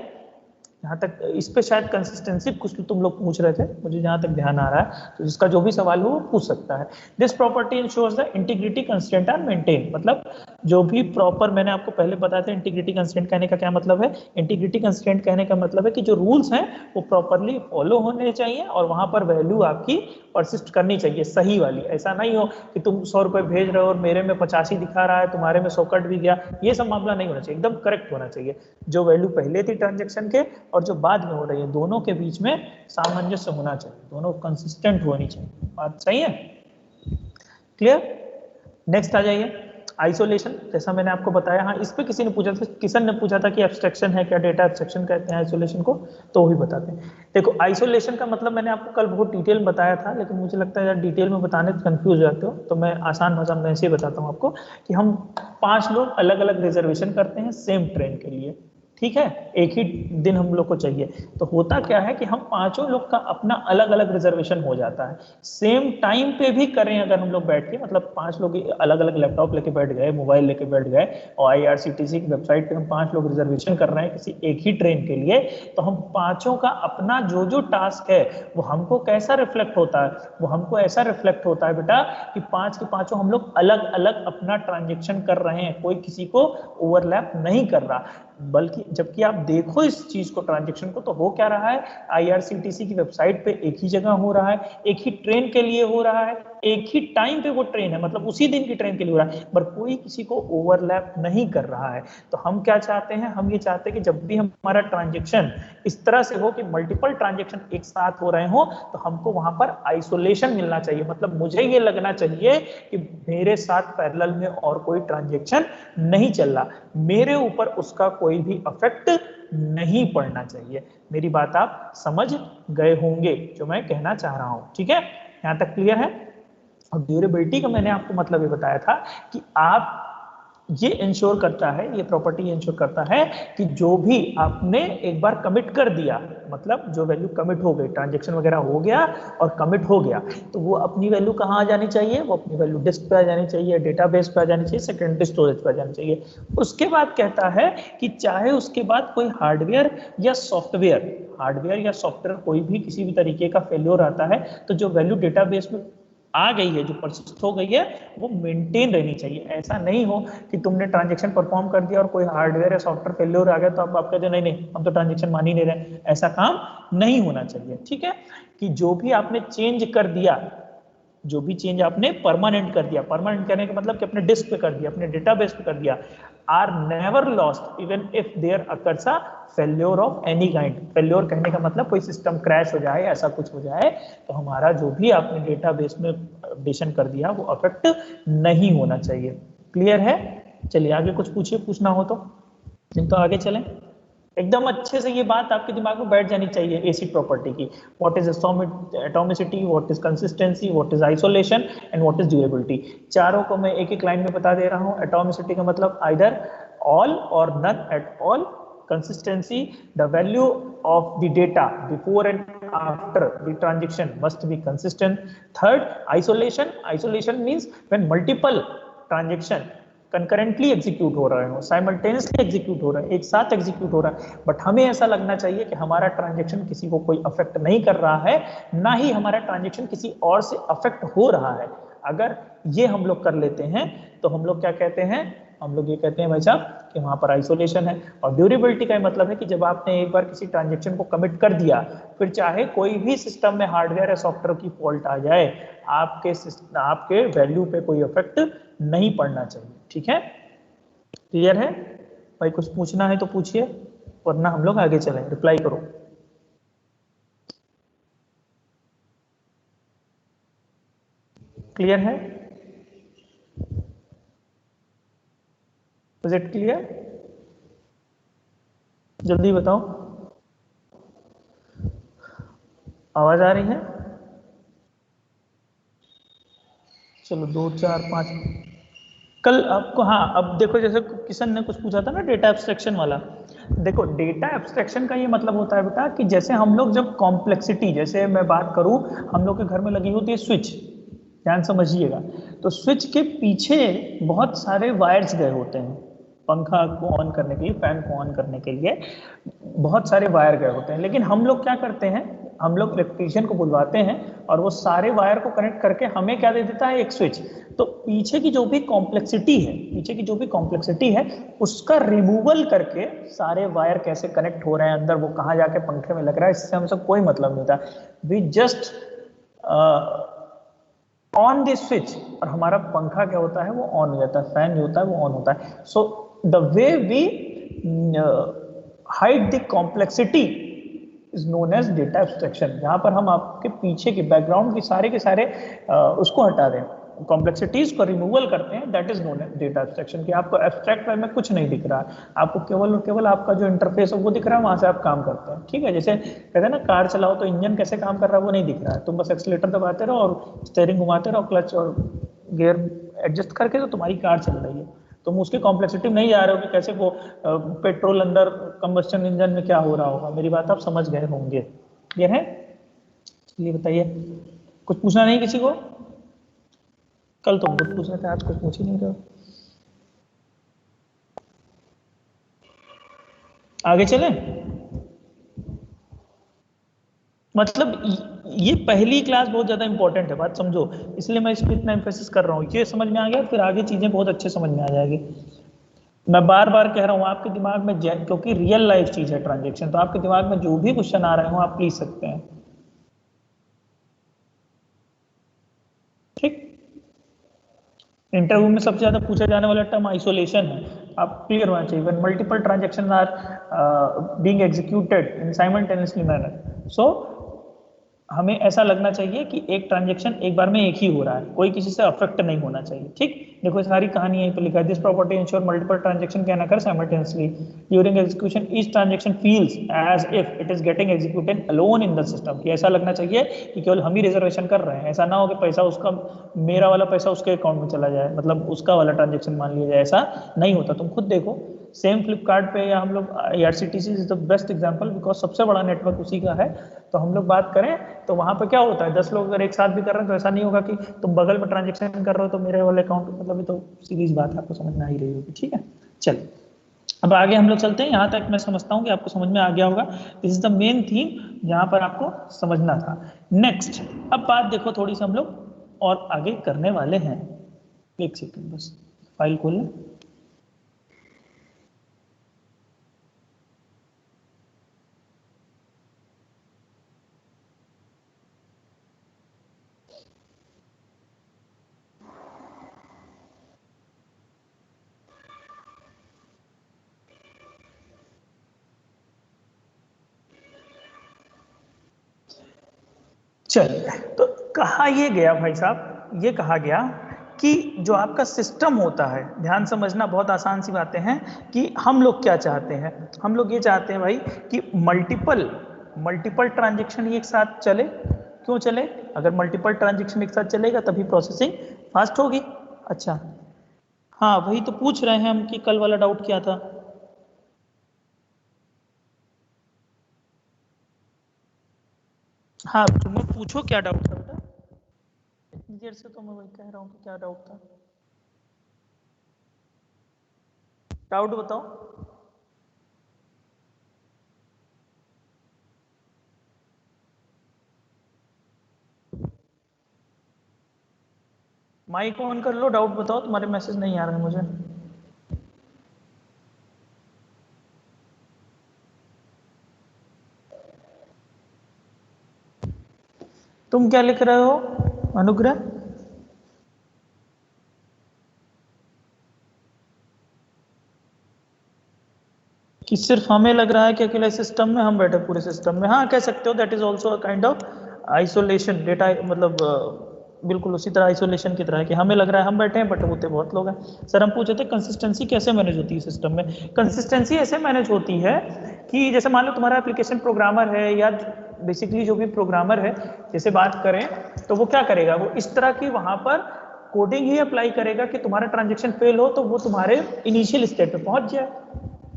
यहाँ तक इस पे शायद कंसिस्टेंसी कुछ तुम लोग पूछ रहे थे, मुझे जहाँ तक ध्यान आ रहा है, तो जिसका जो भी सवाल हो वो पूछ सकता है। This property ensures the integrity constant are maintain. मतलब जो भी प्रॉपर, मैंने आपको पहले बताया था इंटीग्रिटी कंस्टेंट कहने का क्या मतलब है। इंटीग्रिटी कंस्टेंट कहने का मतलब है कि जो रूल्स हैं वो प्रॉपरली फॉलो होने चाहिए और वहां पर वैल्यू आपकी परसिस्ट करनी चाहिए, सही वाली। ऐसा नहीं हो कि तुम 100 रुपए भेज रहे हो और मेरे में 85 दिखा रहा है, तुम्हारे में 100 कट भी गया, ये सब मामला नहीं होना चाहिए, एकदम करेक्ट होना चाहिए। जो वैल्यू पहले थी ट्रांजेक्शन के और जो बाद में हो रही है, दोनों के बीच में सामंजस्य होना चाहिए, दोनों कंसिस्टेंट होनी चाहिए। बात सही है? क्लियर? नेक्स्ट आ जाइए, आइसोलेशन। जैसा मैंने आपको बताया, हाँ इस पे किसी ने पूछा था, किशन ने पूछा था कि एब्स्ट्रैक्शन है क्या, डेटा एब्स्ट्रैक्शन कहते हैं आइसोलेशन को, तो वही बताते हैं। देखो आइसोलेशन का मतलब मैंने आपको कल बहुत डिटेल में बताया था, लेकिन मुझे लगता है यार डिटेल में बताने तो कंफ्यूज हो जाते हो, तो मैं आसान भाषा में ऐसे ही बताता हूँ आपको कि हम 5 लोग अलग अलग रिजर्वेशन करते हैं सेम ट्रेन के लिए। ठीक है, एक ही दिन हम लोग को चाहिए, तो होता क्या है कि हम पांचों लोग का अपना अलग अलग रिजर्वेशन हो जाता है। सेम टाइम पे भी करें अगर हम लोग बैठ के, मतलब 5 लोग अलग अलग लैपटॉप लेके बैठ गए, मोबाइल लेके बैठ गए और IRCTC की वेबसाइट पे हम 5 लोग रिजर्वेशन कर रहे हैं किसी एक ही ट्रेन के लिए, तो हम पांचों का अपना जो जो टास्क है वो हमको कैसा रिफ्लेक्ट होता है? वो हमको ऐसा रिफ्लेक्ट होता है बेटा कि 5 के 5 हम लोग अलग अलग अपना ट्रांजेक्शन कर रहे हैं, कोई किसी को ओवरलैप नहीं कर रहा। बल्कि जबकि आप देखो इस चीज को, ट्रांजेक्शन को, तो हो क्या रहा है, आईआरसीटीसी की वेबसाइट पे एक ही जगह हो रहा है, एक ही ट्रेन के लिए हो रहा है, एक ही टाइम पे वो ट्रेन है, मतलब उसी दिन की ट्रेन के लिए हो रहा है, पर कोई किसी को ओवरलैप नहीं कर रहा है। तो हम क्या चाहते हैं, हम ये चाहते हैं कि जब भी हमारा ट्रांजेक्शन इस तरह से हो कि मल्टीपल ट्रांजेक्शन एक साथ हो रहे हो, तो हमको वहां पर आइसोलेशन मिलना चाहिए। मतलब मुझे ये लगना चाहिए कि मेरे साथ पैरेलल में और कोई ट्रांजेक्शन नहीं चल रहा, मेरे ऊपर उसका कोई भी इफेक्ट नहीं पड़ना चाहिए। मेरी बात आप समझ गए होंगे जो मैं कहना चाह रहा हूं, ठीक है, यहां तक क्लियर है। और ड्यूरेबिलिटी का मैंने आपको मतलब ये बताया था कि आप ये इंश्योर करता है, ये प्रॉपर्टी इंश्योर करता है कि जो भी आपने एक बार कमिट कर दिया, मतलब जो वैल्यू कमिट हो गई, ट्रांजेक्शन वगैरह हो गया और कमिट हो गया, तो वो अपनी वैल्यू कहाँ आ जानी चाहिए, वो अपनी वैल्यू डिस्क पे आ जानी चाहिए, डेटाबेस पे आ जानी चाहिए, सेकेंडरी स्टोरेज पे आ जानी चाहिए। उसके बाद कहता है कि चाहे उसके बाद कोई हार्डवेयर या सॉफ्टवेयर कोई भी किसी भी तरीके का फेल्योर आता है, तो जो वैल्यू डेटाबेस में आ गई है, जो परसिस्ट हो गई है, वो मेंटेन रहनी चाहिए। ऐसा नहीं हो कि तुमने ट्रांजेक्शन परफॉर्म कर दिया और कोई हार्डवेयर या सॉफ्टवेयर फेल्योर आ गया तो आप कहते नहीं नहीं हम तो ट्रांजेक्शन मान ही नहीं रहे, ऐसा काम नहीं होना चाहिए, ठीक है। कि जो भी आपने चेंज कर दिया, जो भी चेंज आपने परमानेंट कर दिया, परमानेंट करने का मतलब कि अपने डिस्क पे कर दिया, अपने डेटाबेस पे कर दिया, are never lost even if there occurs a failure of any kind. Failure कहने का मतलब कोई सिस्टम क्रैश हो जाए, ऐसा कुछ हो जाए, तो हमारा जो भी आपने डेटाबेस में अपडेशन कर दिया वो अफेक्ट नहीं होना चाहिए। क्लियर है? चलिए आगे कुछ पूछिए, पूछना हो तो, नहीं तो आगे चलें। एकदम अच्छे से ये बात आपके दिमाग में बैठ जानी चाहिए एसिड प्रॉपर्टी की। What is atomicity, what is consistency, what is isolation and what is durability. चारों को मैं एक एक लाइन में बता दे रहा हूँ। एटॉमिसिटी का मतलब आइदर ऑल और none at all. Consistency, the value of the data before and after the transaction must be consistent. Third, isolation means when multiple transaction concurrently execute हो रहे हो, साइमल्टेनियसली एग्जीक्यूट हो रहा है, एक साथ एग्जीक्यूट हो रहा है, बट हमें ऐसा लगना चाहिए कि हमारा ट्रांजेक्शन किसी को कोई अफेक्ट नहीं कर रहा है, ना ही हमारा ट्रांजेक्शन किसी और से अफेक्ट हो रहा है। अगर ये हम लोग कर लेते हैं तो हम लोग क्या कहते हैं, हम लोग ये कहते हैं भाई साहब कि वहां पर आइसोलेशन है। और ड्यूरेबिलिटी का मतलब है कि जब आपने एक बार किसी ट्रांजेक्शन को कमिट कर दिया, फिर चाहे कोई भी सिस्टम में हार्डवेयर या सॉफ्टवेयर की फॉल्ट आ जाए, आपके वैल्यू पे कोई इफेक्ट नहीं पड़ना चाहिए, ठीक है। क्लियर है भाई? कुछ पूछना है तो पूछिए, वरना हम लोग आगे चलें। रिप्लाई करो। क्लियर है? Is it clear? जल्दी बताओ, आवाज आ रही है? चलो 2 4 5 कल आपको, हाँ अब देखो, जैसे किशन ने कुछ पूछा था ना डेटा एब्स्ट्रैक्शन वाला। देखो डेटा एब्स्ट्रैक्शन का ये मतलब होता है बेटा कि जैसे हम लोग जब कॉम्प्लेक्सिटी, जैसे मैं बात करूं, हम लोग के घर में लगी होती है स्विच, ध्यान समझिएगा, तो स्विच के पीछे बहुत सारे वायर्स गए होते हैं, पंखा को ऑन करने के लिए, फैन को ऑन करने के लिए बहुत सारे वायर गए होते हैं। लेकिन हम लोग क्या करते हैं, हम लोग इलेक्ट्रीशियन को बुलवाते हैं और वो सारे वायर को कनेक्ट करके हमें क्या दे देता है, एक स्विच। तो पीछे की जो भी कॉम्प्लेक्सिटी है, पीछे की जो भी कॉम्प्लेक्सिटी है, उसका रिमूवल करके सारे वायर कैसे कनेक्ट हो रहे हैं अंदर, वो कहाँ जाके पंखे में लग रहा है, इससे हमसे कोई मतलब नहीं था। We just on the switch और हमारा पंखा क्या होता है, वो ऑन हो जाता है, फैन जो होता है वो ऑन होता है। So the way we hide the complexity is known as data abstraction. जहां पर हम आपके पीछे के बैकग्राउंड के सारे उसको हटा दें, कॉम्प्लेक्सिटीज को रिमूवल करते हैं, that is known as data abstraction. कि आपको एब्स्ट्रैक्ट वे में कुछ नहीं दिख रहा है, आपको केवल और केवल आपका जो इंटरफेस है वो दिख रहा है, वहां से आप काम करते हैं, ठीक है। जैसे कहते हैं ना कार चलाओ तो इंजन कैसे काम कर रहा है वो नहीं दिख रहा है, तुम बस एक्सीलेटर दबाते रहो और स्टीयरिंग घुमाते रहो, क्लच और गियर एडजस्ट करके तो तुम्हारी कार चल रही है। तुम उसके कॉम्प्लेक्सिटी में नहीं जा रहे हो कि कैसे वो पेट्रोल अंदर कंबस्टन इंजन में क्या हो रहा होगा। मेरी बात आप समझ गए होंगे, क्लियर है? चलिए बताइए, कुछ पूछना नहीं किसी को? कल तो बहुत पूछ रहे थे, आज कुछ पूछ ही नहीं रहे। आगे चलें? मतलब ये पहली क्लास बहुत ज्यादा इंपॉर्टेंट है, बात समझो, इसलिए मैं इस पर इतना एम्फेसिस कर रहा हूँ। ये समझ में आ गया, फिर आगे चीजें बहुत अच्छे समझ में आ जाएगी। मैं बार बार कह रहा हूँ आपके दिमाग में, क्योंकि रियल लाइफ चीज है ट्रांजेक्शन, तो आपके दिमाग में जो भी क्वेश्चन आ रहे हो आप पूछ सकते हैं। ठीक। इंटरव्यू में सबसे ज्यादा पूछा जाने वाला टर्म आइसोलेशन है, आप क्लियर होना चाहिए। When multiple transactions are being executed in simultaneously manner, so हमें ऐसा लगना चाहिए कि एक ट्रांजैक्शन एक बार में एक ही हो रहा है, कोई किसी से अफेक्ट नहीं होना चाहिए। ठीक, देखो सारी कहानी यहीं पे लिखा है। This property ensure multiple transaction can occur simultaneously during execution, each transaction feels as if it is getting executed alone in the system, कि ऐसा लगना चाहिए कि केवल हम ही रिजर्वेशन कर रहे हैं, ऐसा ना हो कि पैसा उसका, मेरा वाला पैसा उसके अकाउंट में चला जाए, मतलब उसका वाला ट्रांजेक्शन मान लिया जाए, ऐसा नहीं होता। तुम खुद देखो, सेम फ्लिपकार्ट पे या हम लोग IRCTC is the best example, because सबसे बड़ा नेटवर्क उसी का है। तो हम लोग बात करें तो वहां पे क्या होता है, 10 लोग अगर एक साथ भी कर रहे हैं तो ऐसा नहीं होगा कि तुम बगल में ट्रांजेक्शन कर रहे हो तो मेरे वाले अकाउंट, मतलब ये तो सीरीज बात आपको समझ में आ ही रही होगी। ठीक है, चलो अब आगे हम लोग चलते हैं। यहाँ तक मैं समझता हूँ कि आपको समझ में आ गया होगा। This is the main theme जहाँ पर आपको समझना था। नेक्स्ट, अब बात देखो थोड़ी सी हम लोग और आगे करने वाले हैं। एक सेकंड बस, फाइल खोल लें। चलिए, तो कहा ये गया भाई साहब, ये कहा गया कि जो आपका सिस्टम होता है, ध्यान समझना, बहुत आसान सी बातें हैं कि हम लोग क्या चाहते हैं। हम लोग ये चाहते हैं भाई कि मल्टीपल मल्टीपल ट्रांजेक्शन एक साथ चले। क्यों चले? अगर मल्टीपल ट्रांजेक्शन एक साथ चलेगा तभी प्रोसेसिंग फास्ट होगी। अच्छा, हाँ वही तो पूछ रहे हैं हम कि कल वाला डाउट क्या था। हाँ तुम पूछो क्या डाउट था बेटा। इतनी देर से तो मैं वही कह रहा हूँ कि क्या डाउट था। डाउट बताओ। माइक ऑन कर लो, डाउट बताओ, तुम्हारे मैसेज नहीं आ रहे हैं मुझे। तुम क्या लिख रहे हो अनुग्रह? कि सिर्फ हमें लग रहा है कि अकेले सिस्टम में हम बैठे पूरे सिस्टम में? हाँ कह सकते हो, that is also a kind of isolation data, मतलब बिल्कुल उसी तरह आइसोलेशन की तरह है कि हमें लग रहा है हम बैठे हैं बट होते बहुत लोग हैं। सर हम पूछे थे कंसिस्टेंसी कैसे मैनेज होती है सिस्टम में। कंसिस्टेंसी ऐसे मैनेज होती है कि जैसे मान लो तुम्हारा एप्लीकेशन प्रोग्रामर है, या बेसिकली जो भी प्रोग्रामर है, जैसे बात करें तो वो क्या करेगा, वो इस तरह की वहां पर कोडिंग ही अप्लाई करेगा कि तुम्हारा ट्रांजेक्शन फेल हो तो वो तुम्हारे इनिशियल स्टेट पे पहुंच जाए।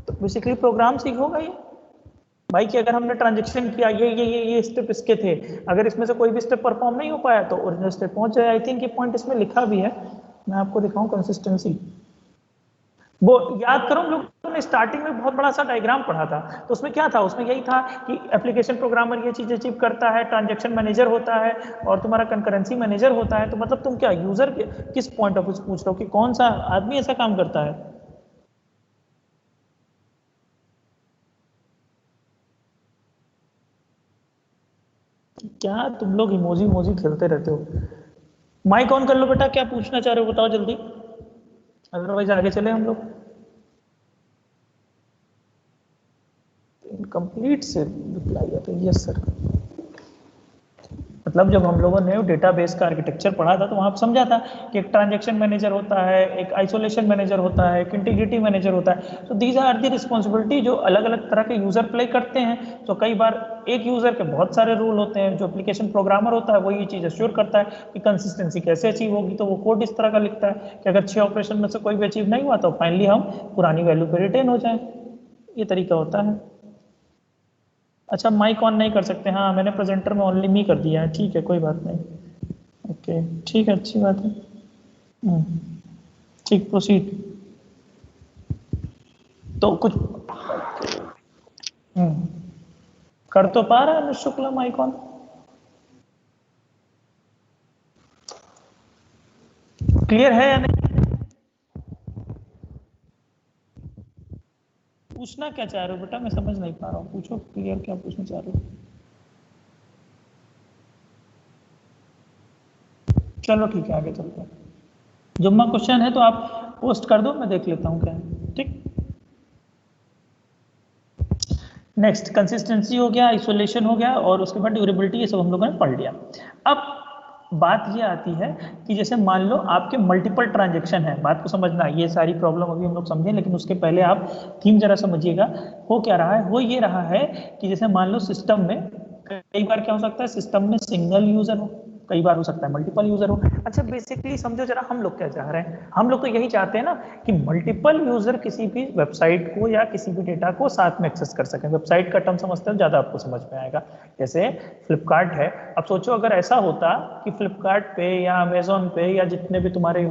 तो बेसिकली प्रोग्राम सीख होगा ये भाई, कि अगर हमने ट्रांजेक्शन किया, ये स्टेप इसके थे, अगर इसमें से कोई भी स्टेप परफॉर्म नहीं हो पाया तो ओरिजिनल स्टेप पहुंच जाए। आई थिंक ये पॉइंट इसमें लिखा भी है, मैं आपको दिखाऊं कंसिस्टेंसी। वो याद करो, हम लोगों ने स्टार्टिंग में बहुत बड़ा सा डायग्राम पढ़ा था, तो उसमें क्या था, उसमें यही था कि एप्लीकेशन प्रोग्रामर ये चीज अचीव करता है, ट्रांजेक्शन मैनेजर होता है और तुम्हारा कंकरेंसी मैनेजर होता है। तो मतलब तुम क्या यूजर किस पॉइंट ऑफ व्यू से पूछ रहे हो कि कौन सा आदमी ऐसा काम करता है? क्या तुम लोग इमोजी इमोजी खेलते रहते हो? माइक ऑन कर लो बेटा, क्या पूछना चाह रहे हो बताओ जल्दी, अदरवाइज आगे चले हम लोग। इनकम्प्लीट से रिप्लाई आता है, यस सर। मतलब जब हम लोगों ने डेटाबेस का आर्किटेक्चर पढ़ा था तो वहाँ समझा था कि एक ट्रांजैक्शन मैनेजर होता है, एक आइसोलेशन मैनेजर होता है, एक इंटीग्रिटी मैनेजर होता है। तो दीज आर दी रिस्पॉन्सिबिलिटी जो अलग अलग तरह के यूजर प्ले करते हैं। तो कई बार एक यूजर के बहुत सारे रूल होते हैं, जो एप्लीकेशन प्रोग्रामर होता है वो ये चीज़ एश्योर करता है कि कंसिस्टेंसी कैसे अचीव होगी। तो वो कोड इस तरह का लिखता है कि अगर 6 ऑपरेशन में से कोई भी अचीव नहीं हुआ तो फाइनली हम पुरानी वैल्यू पे रिटेन हो जाए। ये तरीका होता है। अच्छा माइक ऑन नहीं कर सकते? हाँ मैंने प्रेजेंटर में ऑनली मी कर दिया है, ठीक है कोई बात नहीं। ओके ठीक है, अच्छी बात है। हम्म, ठीक, प्रोसीड। तो कुछ हम्म, कर तो पा रहा है अनुज शुक्ला माइक ऑन? क्लियर है या नहीं? पूछना क्या चाह रहे हो बेटा, मैं समझ नहीं पा रहा हूँ, पूछो क्लियर क्या पूछना चाह रहे हो। चलो ठीक है, आगे चलते हैं। जुम्मा क्वेश्चन है तो आप पोस्ट कर दो, मैं देख लेता हूँ क्या है। ठीक, नेक्स्ट कंसिस्टेंसी हो गया, आइसोलेशन हो गया, और उसके बाद ड्यूरेबिलिटी, ये सब हम लोगों ने पढ़ लिया। अब बात ये आती है कि जैसे मान लो आपके मल्टीपल ट्रांजेक्शन है, बात को समझना, ये सारी प्रॉब्लम अभी हम लोग समझें, लेकिन उसके पहले आप थीम जरा समझिएगा। हो क्या रहा है, हो ये रहा है कि जैसे मान लो सिस्टम में कई बार क्या हो सकता है, सिस्टम में सिंगल यूजर हो, कई बार हो सकता है मल्टीपल यूजर हो। अच्छा बेसिकली समझो जरा, हम लोग क्या चाह रहे हैं, हम लोग तो यही चाहते हैं ना कि मल्टीपल यूजर किसी भी वेबसाइट को या किसी भी डेटा को साथ में एक्सेस कर सकें। वेबसाइट का टर्म समझते हैं, ज्यादा आपको समझ में आएगा। जैसे फ्लिपकार्ट है, अब सोचो अगर ऐसा होता कि फ्लिपकार्ट पे या अमेजोन पे या जितने भी तुम्हारे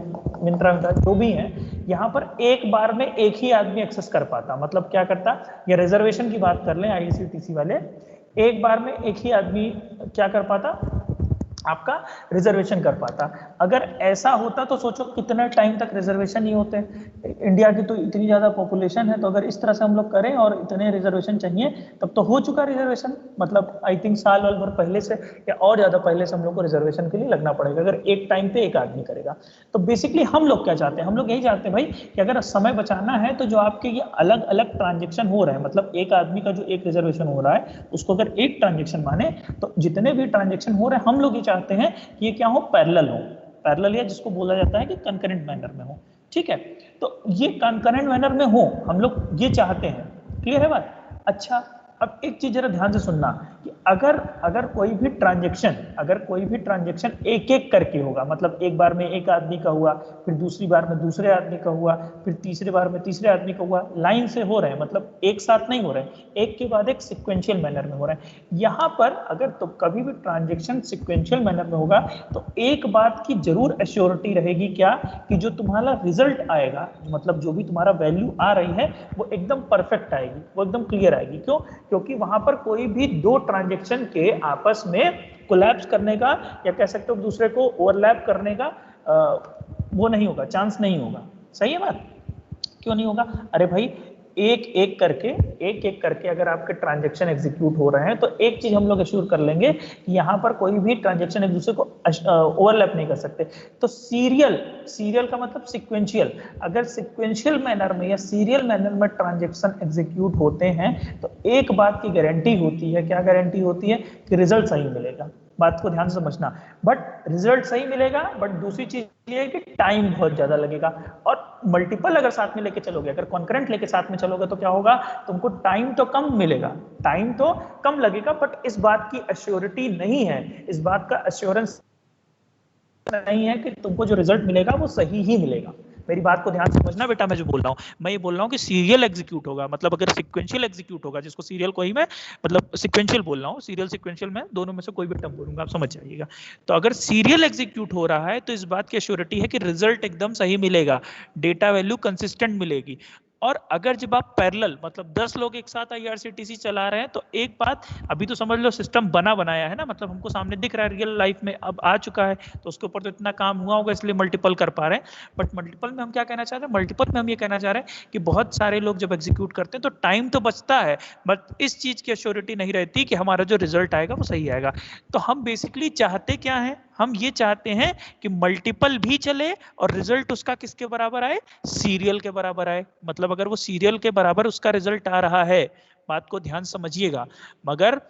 मिंत्रा जो भी हैं, यहाँ पर एक बार में एक ही आदमी एक्सेस कर पाता। मतलब क्या करता, या रिजर्वेशन की बात कर लें, आईआरसीटीसी वाले, एक बार में एक ही आदमी क्या कर पाता, आपका रिजर्वेशन कर पाता। अगर ऐसा होता तो सोचो कितने टाइम तक रिजर्वेशन नहीं होते। इंडिया की तो इतनी ज्यादा पॉपुलेशन है, तो अगर इस तरह से हम लोग करें और इतने रिजर्वेशन चाहिए, तब तो हो चुका रिजर्वेशन, मतलब आई थिंक साल भर पहले से या और ज्यादा पहले से हम लोग को रिजर्वेशन के लिए लगना पड़ेगा, अगर एक टाइम पे एक आदमी करेगा। तो बेसिकली हम लोग क्या चाहते हैं, हम लोग यही चाहते हैं भाई कि अगर समय बचाना है तो जो आपके ये अलग अलग ट्रांजेक्शन हो रहे हैं, मतलब एक आदमी का जो एक रिजर्वेशन हो रहा है उसको अगर एक ट्रांजेक्शन माने, तो जितने भी ट्रांजेक्शन हो रहे हैं हम लोग ये चाहते हैं कि ये क्या हो, पैरेलल हो। पैरेलल या जिसको बोला जाता है कि कंकरेंट मैनर में हो। ठीक है, तो ये कंकरेंट मैनर में हो, हम लोग ये चाहते हैं। क्लियर है बात? अच्छा, अब एक चीज जरा ध्यान से सुनना कि अगर अगर कोई भी ट्रांजेक्शन एक एक करके होगा, मतलब एक बार में एक आदमी का हुआ, फिर दूसरी बार में दूसरे आदमी का हुआ, फिर तीसरे बार में तीसरे आदमी का हुआ, लाइन से हो रहे हैं, मतलब एक साथ नहीं हो रहे हैं, एक के बाद एक सिक्वेंशियल मैनर में हो रहे हैं। यहाँ पर अगर तो कभी भी ट्रांजेक्शन सिक्वेंशियल मैनर में होगा तो एक बात की जरूर एश्योरिटी रहेगी, क्या कि जो तुम्हारा रिजल्ट आएगा, मतलब जो भी तुम्हारा वैल्यू आ रही है वो एकदम परफेक्ट आएगी, वो एकदम क्लियर आएगी। क्यों? क्योंकि वहां पर कोई भी दो ट्रांजेक्शन के आपस में कोलैप्स करने का या कह सकते हो दूसरे को ओवरलैप करने का वो नहीं होगा, चांस नहीं होगा। सही है बात? क्यों नहीं होगा? अरे भाई एक एक करके अगर आपके ट्रांजेक्शन एग्जीक्यूट हो रहे हैं तो एक चीज हम लोग एश्योर कर लेंगे कि यहाँ पर कोई भी ट्रांजेक्शन एक दूसरे को ओवरलैप नहीं कर सकते। तो सीरियल का मतलब सिक्वेंशियल, अगर सिक्वेंशियल मैनर में या सीरियल मैनर में ट्रांजेक्शन एग्जीक्यूट होते हैं तो एक बात की गारंटी होती है। क्या गारंटी होती है? कि रिजल्ट सही मिलेगा। बात को ध्यान से समझना। बट रिजल्ट सही मिलेगा, बट दूसरी चीज ये है कि टाइम बहुत ज्यादा लगेगा। और मल्टीपल अगर साथ में लेके चलोगे, अगर कॉन्करेंट लेके साथ में चलोगे तो क्या होगा, तुमको टाइम तो कम मिलेगा, टाइम तो कम लगेगा, बट इस बात की एश्योरिटी नहीं है, इस बात का एश्योरेंस नहीं है कि तुमको जो रिजल्ट मिलेगा वो सही ही मिलेगा। मेरी बात को ध्यान से समझना बेटा, मैं जो बोल रहा हूँ, मैं ये बोल रहा हूँ कि सीरियल एग्जीक्यूट होगा, मतलब अगर सिक्वेंशियल एग्जीक्यूट होगा, जिसको सीरियल को ही मैं मतलब सिक्वेंशियल बोल रहा हूँ, सीरियल सिक्वेंशियल में दोनों में से कोई भी टर्म बोलूंगा, आप समझ जाइएगा। तो अगर सीरियल एग्जीक्यूट हो रहा है तो इस बात की एश्योरिटी है कि रिजल्ट एकदम सही मिलेगा, डेटा वैल्यू कंसिस्टेंट मिलेगी। और अगर जब आप पैरेलल मतलब 10 लोग एक साथ आईआरसीटीसी चला रहे हैं तो एक बात अभी तो समझ लो सिस्टम बना बनाया है ना, मतलब हमको सामने दिख रहा है, रियल लाइफ में अब आ चुका है, तो उसके ऊपर तो इतना काम हुआ होगा इसलिए मल्टीपल कर पा रहे हैं। बट मल्टीपल में हम क्या कहना चाह रहे हैं, मल्टीपल में हम ये कहना चाह रहे हैं कि बहुत सारे लोग जब एग्जीक्यूट करते हैं तो टाइम तो बचता है, बट इस चीज की एश्योरिटी नहीं रहती कि हमारा जो रिजल्ट आएगा वो सही आएगा। तो हम बेसिकली चाहते क्या है, हम ये चाहते हैं कि मल्टीपल भी चले और रिजल्ट उसका किसके बराबर आए, सीरियल के बराबर आए। मतलब अगर वो सीरियल के बराबर उसका रिजल्ट आ रहा है, बात को ध्यान समझिएगा, मगर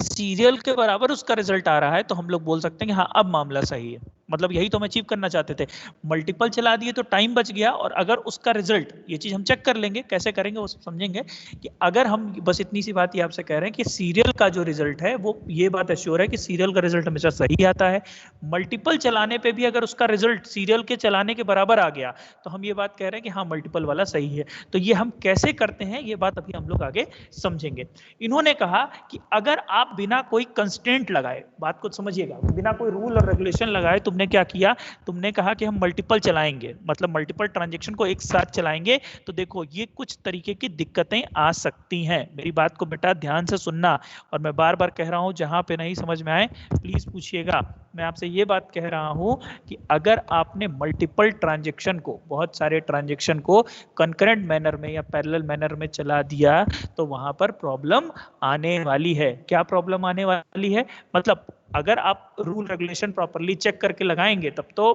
सीरियल के बराबर उसका रिजल्ट आ रहा है तो हम लोग बोल सकते हैं कि हाँ अब मामला सही है। मतलब यही तो हम अचीव करना चाहते थे। मल्टीपल चला दिए तो टाइम बच गया, और अगर उसका रिजल्ट, ये चीज हम चेक कर लेंगे, कैसे करेंगे वो समझेंगे, कि अगर हम बस इतनी सी बात ही आपसे कह रहे हैं कि सीरियल का जो रिजल्ट है वो ये बात एश्योर है कि सीरियल का रिजल्ट हमेशा सही आता है। मल्टीपल चलाने पे भी अगर उसका रिजल्ट सीरियल के चलाने के बराबर आ गया तो हम ये बात कह रहे हैं कि हाँ मल्टीपल वाला सही है। तो ये हम कैसे करते हैं ये बात अभी हम लोग आगे समझेंगे। इन्होंने कहा कि अगर आप बिना कोई कंस्टेंट लगाए, बात को समझिएगा, बिना कोई रूल और रेगुलेशन लगाए तुम तुमने क्या किया, तुमने कहा कि हम मल्टीपल चलाएंगे, मतलब मल्टीपल ट्रांजेक्शन को एक साथ चलाएंगे, तो देखो ये कुछ तरीके की दिक्कतें आ सकती हैं। मेरी बात को बेटा ध्यान से सुनना, और मैं बार बार कह रहा हूं जहां पे नहीं समझ में आए प्लीज पूछिएगा। मैं आपसे ये बात कह रहा हूं कि अगर आपने मल्टीपल ट्रांजेक्शन को, बहुत सारे ट्रांजेक्शन को कंकरेंट मैनर में या पैरेलल मैनर में चला दिया, तो वहां पर प्रॉब्लम आने वाली है। क्या प्रॉब्लम आने वाली है, मतलब अगर आप रूल रेगुलेशन प्रॉपरली चेक करके लगाएंगे तब तो,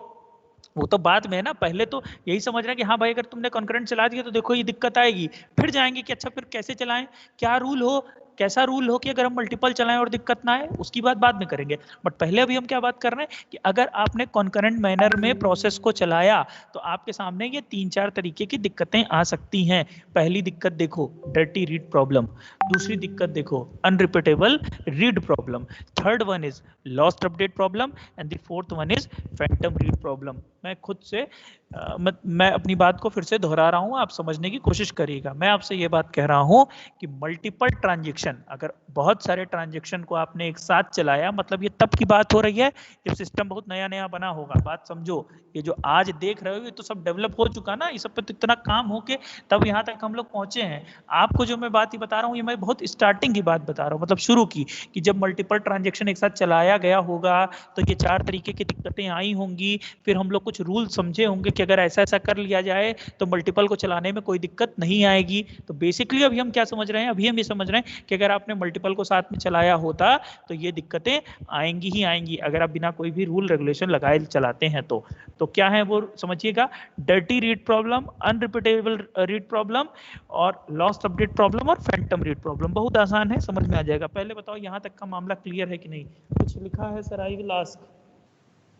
वो तो बाद में है ना, पहले तो यही समझ रहे हैं कि हाँ भाई अगर तुमने कॉन्करेंट चला दिया तो देखो ये दिक्कत आएगी, फिर जाएंगे कि अच्छा फिर कैसे चलाएं, क्या रूल हो, कैसा रूल हो कि अगर हम मल्टीपल चलाएं और दिक्कत ना आए, उसकी बात बाद में करेंगे। बट पहले अभी हम क्या बात कर रहे हैं कि अगर आपने कॉन्करेंट मैनर में प्रोसेस को चलाया तो आपके सामने ये 3-4 तरीके की दिक्कतें आ सकती हैं। पहली दिक्कत देखो डर्टी रीड प्रॉब्लम, दूसरी दिक्कत देखो unrepeatable read problem, third one is lost update problem, and the fourth one is Phantom read problem. मैं खुद से मैं अपनी बात को फिर से दोहरा रहा हूं, आप समझने की कोशिश करिएगा। मैं आपसे ये बात कह रहा हूं कि मल्टीपल ट्रांजेक्शन, अगर बहुत सारे ट्रांजेक्शन को आपने एक साथ चलाया, मतलब ये तब की बात हो रही है जब सिस्टम बहुत नया नया बना होगा। बात समझो, ये जो आज देख रहे हो ये तो सब डेवलप हो चुका ना, ये सब पे तो इतना काम हो के तब यहाँ तक हम लोग पहुंचे हैं। आपको जो मैं बात ही बता रहा हूँ ये मैं बहुत स्टार्टिंग की बात बता रहा हूँ, मतलब शुरू की, कि जब मल्टीपल ट्रांजेक्शन एक साथ चलाया गया होगा तो ये 4 तरीके की दिक्कतें आई होंगी। फिर हम लोग कुछ रूल समझे होंगे कि अगर ऐसा ऐसा कर लिया जाए तो मल्टीपल को चलाने में कोई दिक्कत नहीं आएगी। तो बेसिकली अभी हम क्या समझ रहे हैं, अभी हम ये समझ रहे हैं कि अगर आपने मल्टीपल को साथ में चलाया होता तो ये दिक्कतें आएंगी ही आएंगी, अगर आप बिना कोई भी रूल रेगुलेशन लगाए चलाते हैं तो क्या है वो समझिएगा, dirty read problem, unrepeatable read problem, और लॉस्ट अपडेट प्रॉब्लम, और फैंटम रीड प्रॉब्लम। बहुत आसान है, समझ में आ जाएगा। पहले बताओ यहाँ तक का मामला क्लियर है कि नहीं? कुछ लिखा है सर, आई विल आस्क।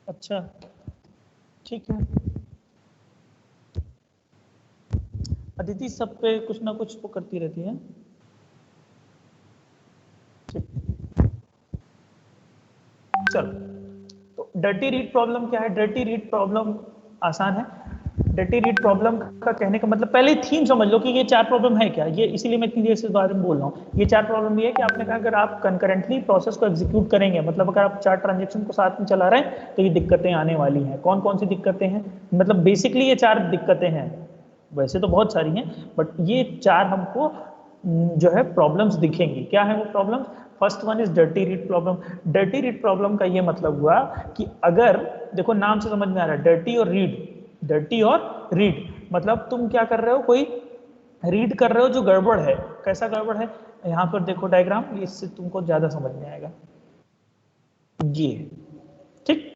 अच्छा ठीक है, अदिति सब पे कुछ ना कुछ तो करती रहती है। चलो, तो डर्टी रीड प्रॉब्लम क्या है? डर्टी रीड प्रॉब्लम आसान है। डर्टी रीड प्रॉब्लम का कहने का मतलब, पहले थीम समझ लो कि ये 4 प्रॉब्लम है क्या, ये इसीलिए मैं इतनी देर से इस बारे में बोल रहा हूँ। ये 4 प्रॉब्लम ये है कि आपने कहा अगर आप कंकरेंटली प्रोसेस को एग्जीक्यूट करेंगे, मतलब अगर आप 4 ट्रांजेक्शन को साथ में चला रहे हैं तो ये दिक्कतें आने वाली हैं। कौन कौन सी दिक्कतें हैं, मतलब बेसिकली ये 4 दिक्कतें हैं, वैसे तो बहुत सारी हैं बट ये 4 हमको जो है प्रॉब्लम्स दिखेंगी। क्या है वो problem? First one is dirty read problem. Dirty read problem का ये मतलब हुआ कि अगर, देखो नाम से समझ में आ रहा है डर्टी और रीड, डर्टी और रीड मतलब तुम क्या कर रहे हो, कोई रीड कर रहे हो जो गड़बड़ है। कैसा गड़बड़ है? यहाँ पर देखो डायग्राम, इससे तुमको ज्यादा समझ में आएगा। ये ठीक,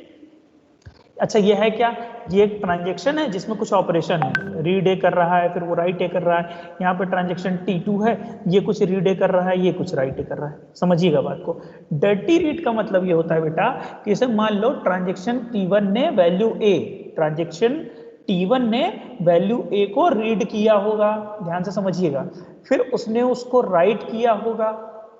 अच्छा ये है क्या? ये एक ट्रांजेक्शन है जिसमें कुछ ऑपरेशन है, रीड ए कर रहा है, फिर वो राइट ए कर रहा है। यहाँ पे ट्रांजेक्शन T2 है, ये कुछ रीड ए कर रहा है, ये कुछ राइट ए कर रहा है। समझिएगा बात को। डर्टी रीड का मतलब ये होता है बेटा कि जैसे मान लो ट्रांजेक्शन T1 ने वैल्यू ए, ट्रांजेक्शन T1 ने वैल्यू ए को रीड किया होगा, ध्यान से समझिएगा, फिर उसने उसको राइट किया होगा।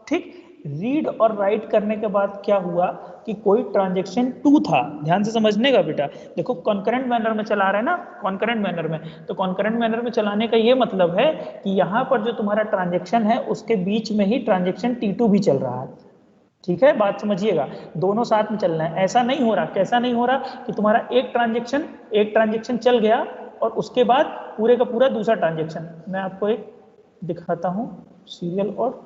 ठीक, रीड और राइट करने के बाद क्या हुआ कि कोई ट्रांजेक्शन 2 था, ध्यान से समझने का बेटा। देखो कॉन्करेंट मैनर में चला रहे हैं ना, कॉन्करेंट मैनर में, तो कॉन्करेंट मैनर में चलाने का ये मतलब है कि यहाँ पर जो तुम्हारा ट्रांजेक्शन है उसके बीच में ही ट्रांजेक्शन T2 भी चल रहा है। ठीक है, बात समझिएगा, दोनों साथ में चलना है। ऐसा नहीं हो रहा, कैसा नहीं हो रहा कि तुम्हारा एक ट्रांजेक्शन चल गया और उसके बाद पूरे का पूरा दूसरा ट्रांजेक्शन। मैं आपको एक दिखाता हूँ सीरियल और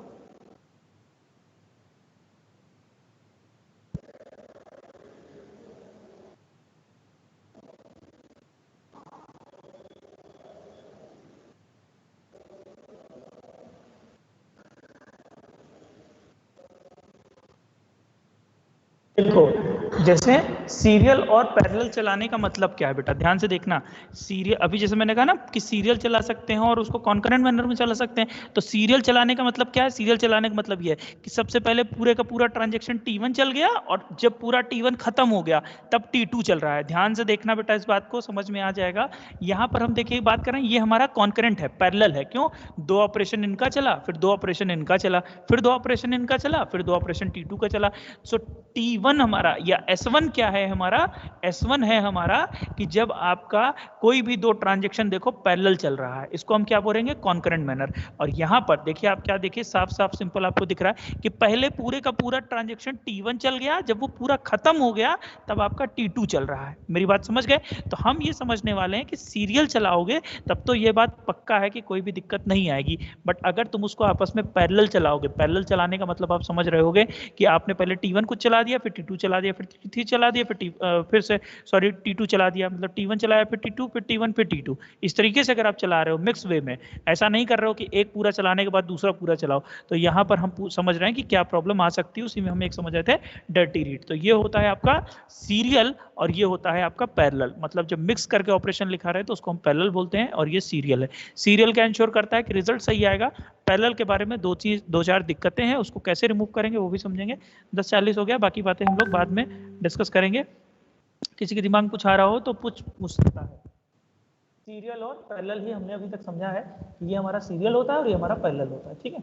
देखो, जैसे सीरियल और पैरेलल चलाने का मतलब क्या है बेटा, ध्यान से देखना। सीरियल, अभी जैसे मैंने कहा ना कि सीरियल चला सकते हैं और उसको कॉन्करेंट मैनर में चला सकते हैं, तो सीरियल चलाने का मतलब क्या है? सीरियल चलाने का मतलब ये है कि सबसे पहले पूरे का पूरा ट्रांजेक्शन T1 चल गया और जब पूरा T1 खत्म हो गया तब T2 चल रहा है। ध्यान से देखना बेटा, इस बात को समझ में आ जाएगा। यहाँ पर हम देखिए बात कर रहे हैं, ये हमारा कॉन्करेंट है, पैरेलल है। क्यों? 2 ऑपरेशन इनका चला, फिर 2 ऑपरेशन इनका चला, फिर 2 ऑपरेशन इनका चला, फिर 2 ऑपरेशन T2 का चला। सो T1 हमारा या S1 क्या है हमारा, S1 है हमारा कि जब आपका कोई भी दो ट्रांजेक्शन देखो पैरेलल चल रहा है, इसको हम क्या बोलेंगे, कॉन्करेंट मैनर। और यहाँ पर देखिए, आप क्या देखिए, साफ साफ सिंपल आपको दिख रहा है कि पहले पूरे का पूरा ट्रांजेक्शन T1 चल गया, जब वो पूरा खत्म हो गया तब आपका T2 चल रहा है। मेरी बात समझ गए? तो हम ये समझने वाले हैं कि सीरियल चलाओगे तब तो ये बात पक्का है कि कोई भी दिक्कत नहीं आएगी, बट अगर तुम उसको आपस में पैरेलल चलाओगे, पैरेलल चलाने का मतलब आप समझ रहे होगे कि आपने पहले T1 को चला दिया, फिर T2 चला दिया, फिर T3 चला दिया, फिर से सॉरी T2 चला दिया, मतलब T1 चलाया, फिर T2, फिर T1, फिर T2। इस तरीके से अगर आप चला रहे हो मिक्स वे में, ऐसा नहीं कर रहे हो कि एक पूरा चलाने के बाद दूसरा पूरा चलाओ, तो यहाँ पर हम समझ रहे हैं कि क्या प्रॉब्लम आ सकती है। उसी में हम एक समझ रहे थे, डर्टी रीड। तो ये होता है आपका सीरियल और ये होता है आपका पैरेलल। मतलब जब मिक्स करके ऑपरेशन लिखा रहे तो उसको हम पैरेलल बोलते हैं, और ये सीरियल है। सीरियल क्या इंश्योर करता है कि रिजल्ट सही आएगा। पैरेलल के बारे में दो चार दिक्कतें हैं, उसको कैसे रिमूव करेंगे वो भी समझेंगे। 10:40 हो गया, बाकी बातें हम लोग बाद में डिस्कस करेंगे। किसी के दिमाग में कुछ आ रहा हो तो पूछ सकता है। सीरियल और पैरेलल ही हमने अभी तक समझा है कि ये हमारा सीरियल होता है और ये हमारा पैरेलल होता है, ठीक है।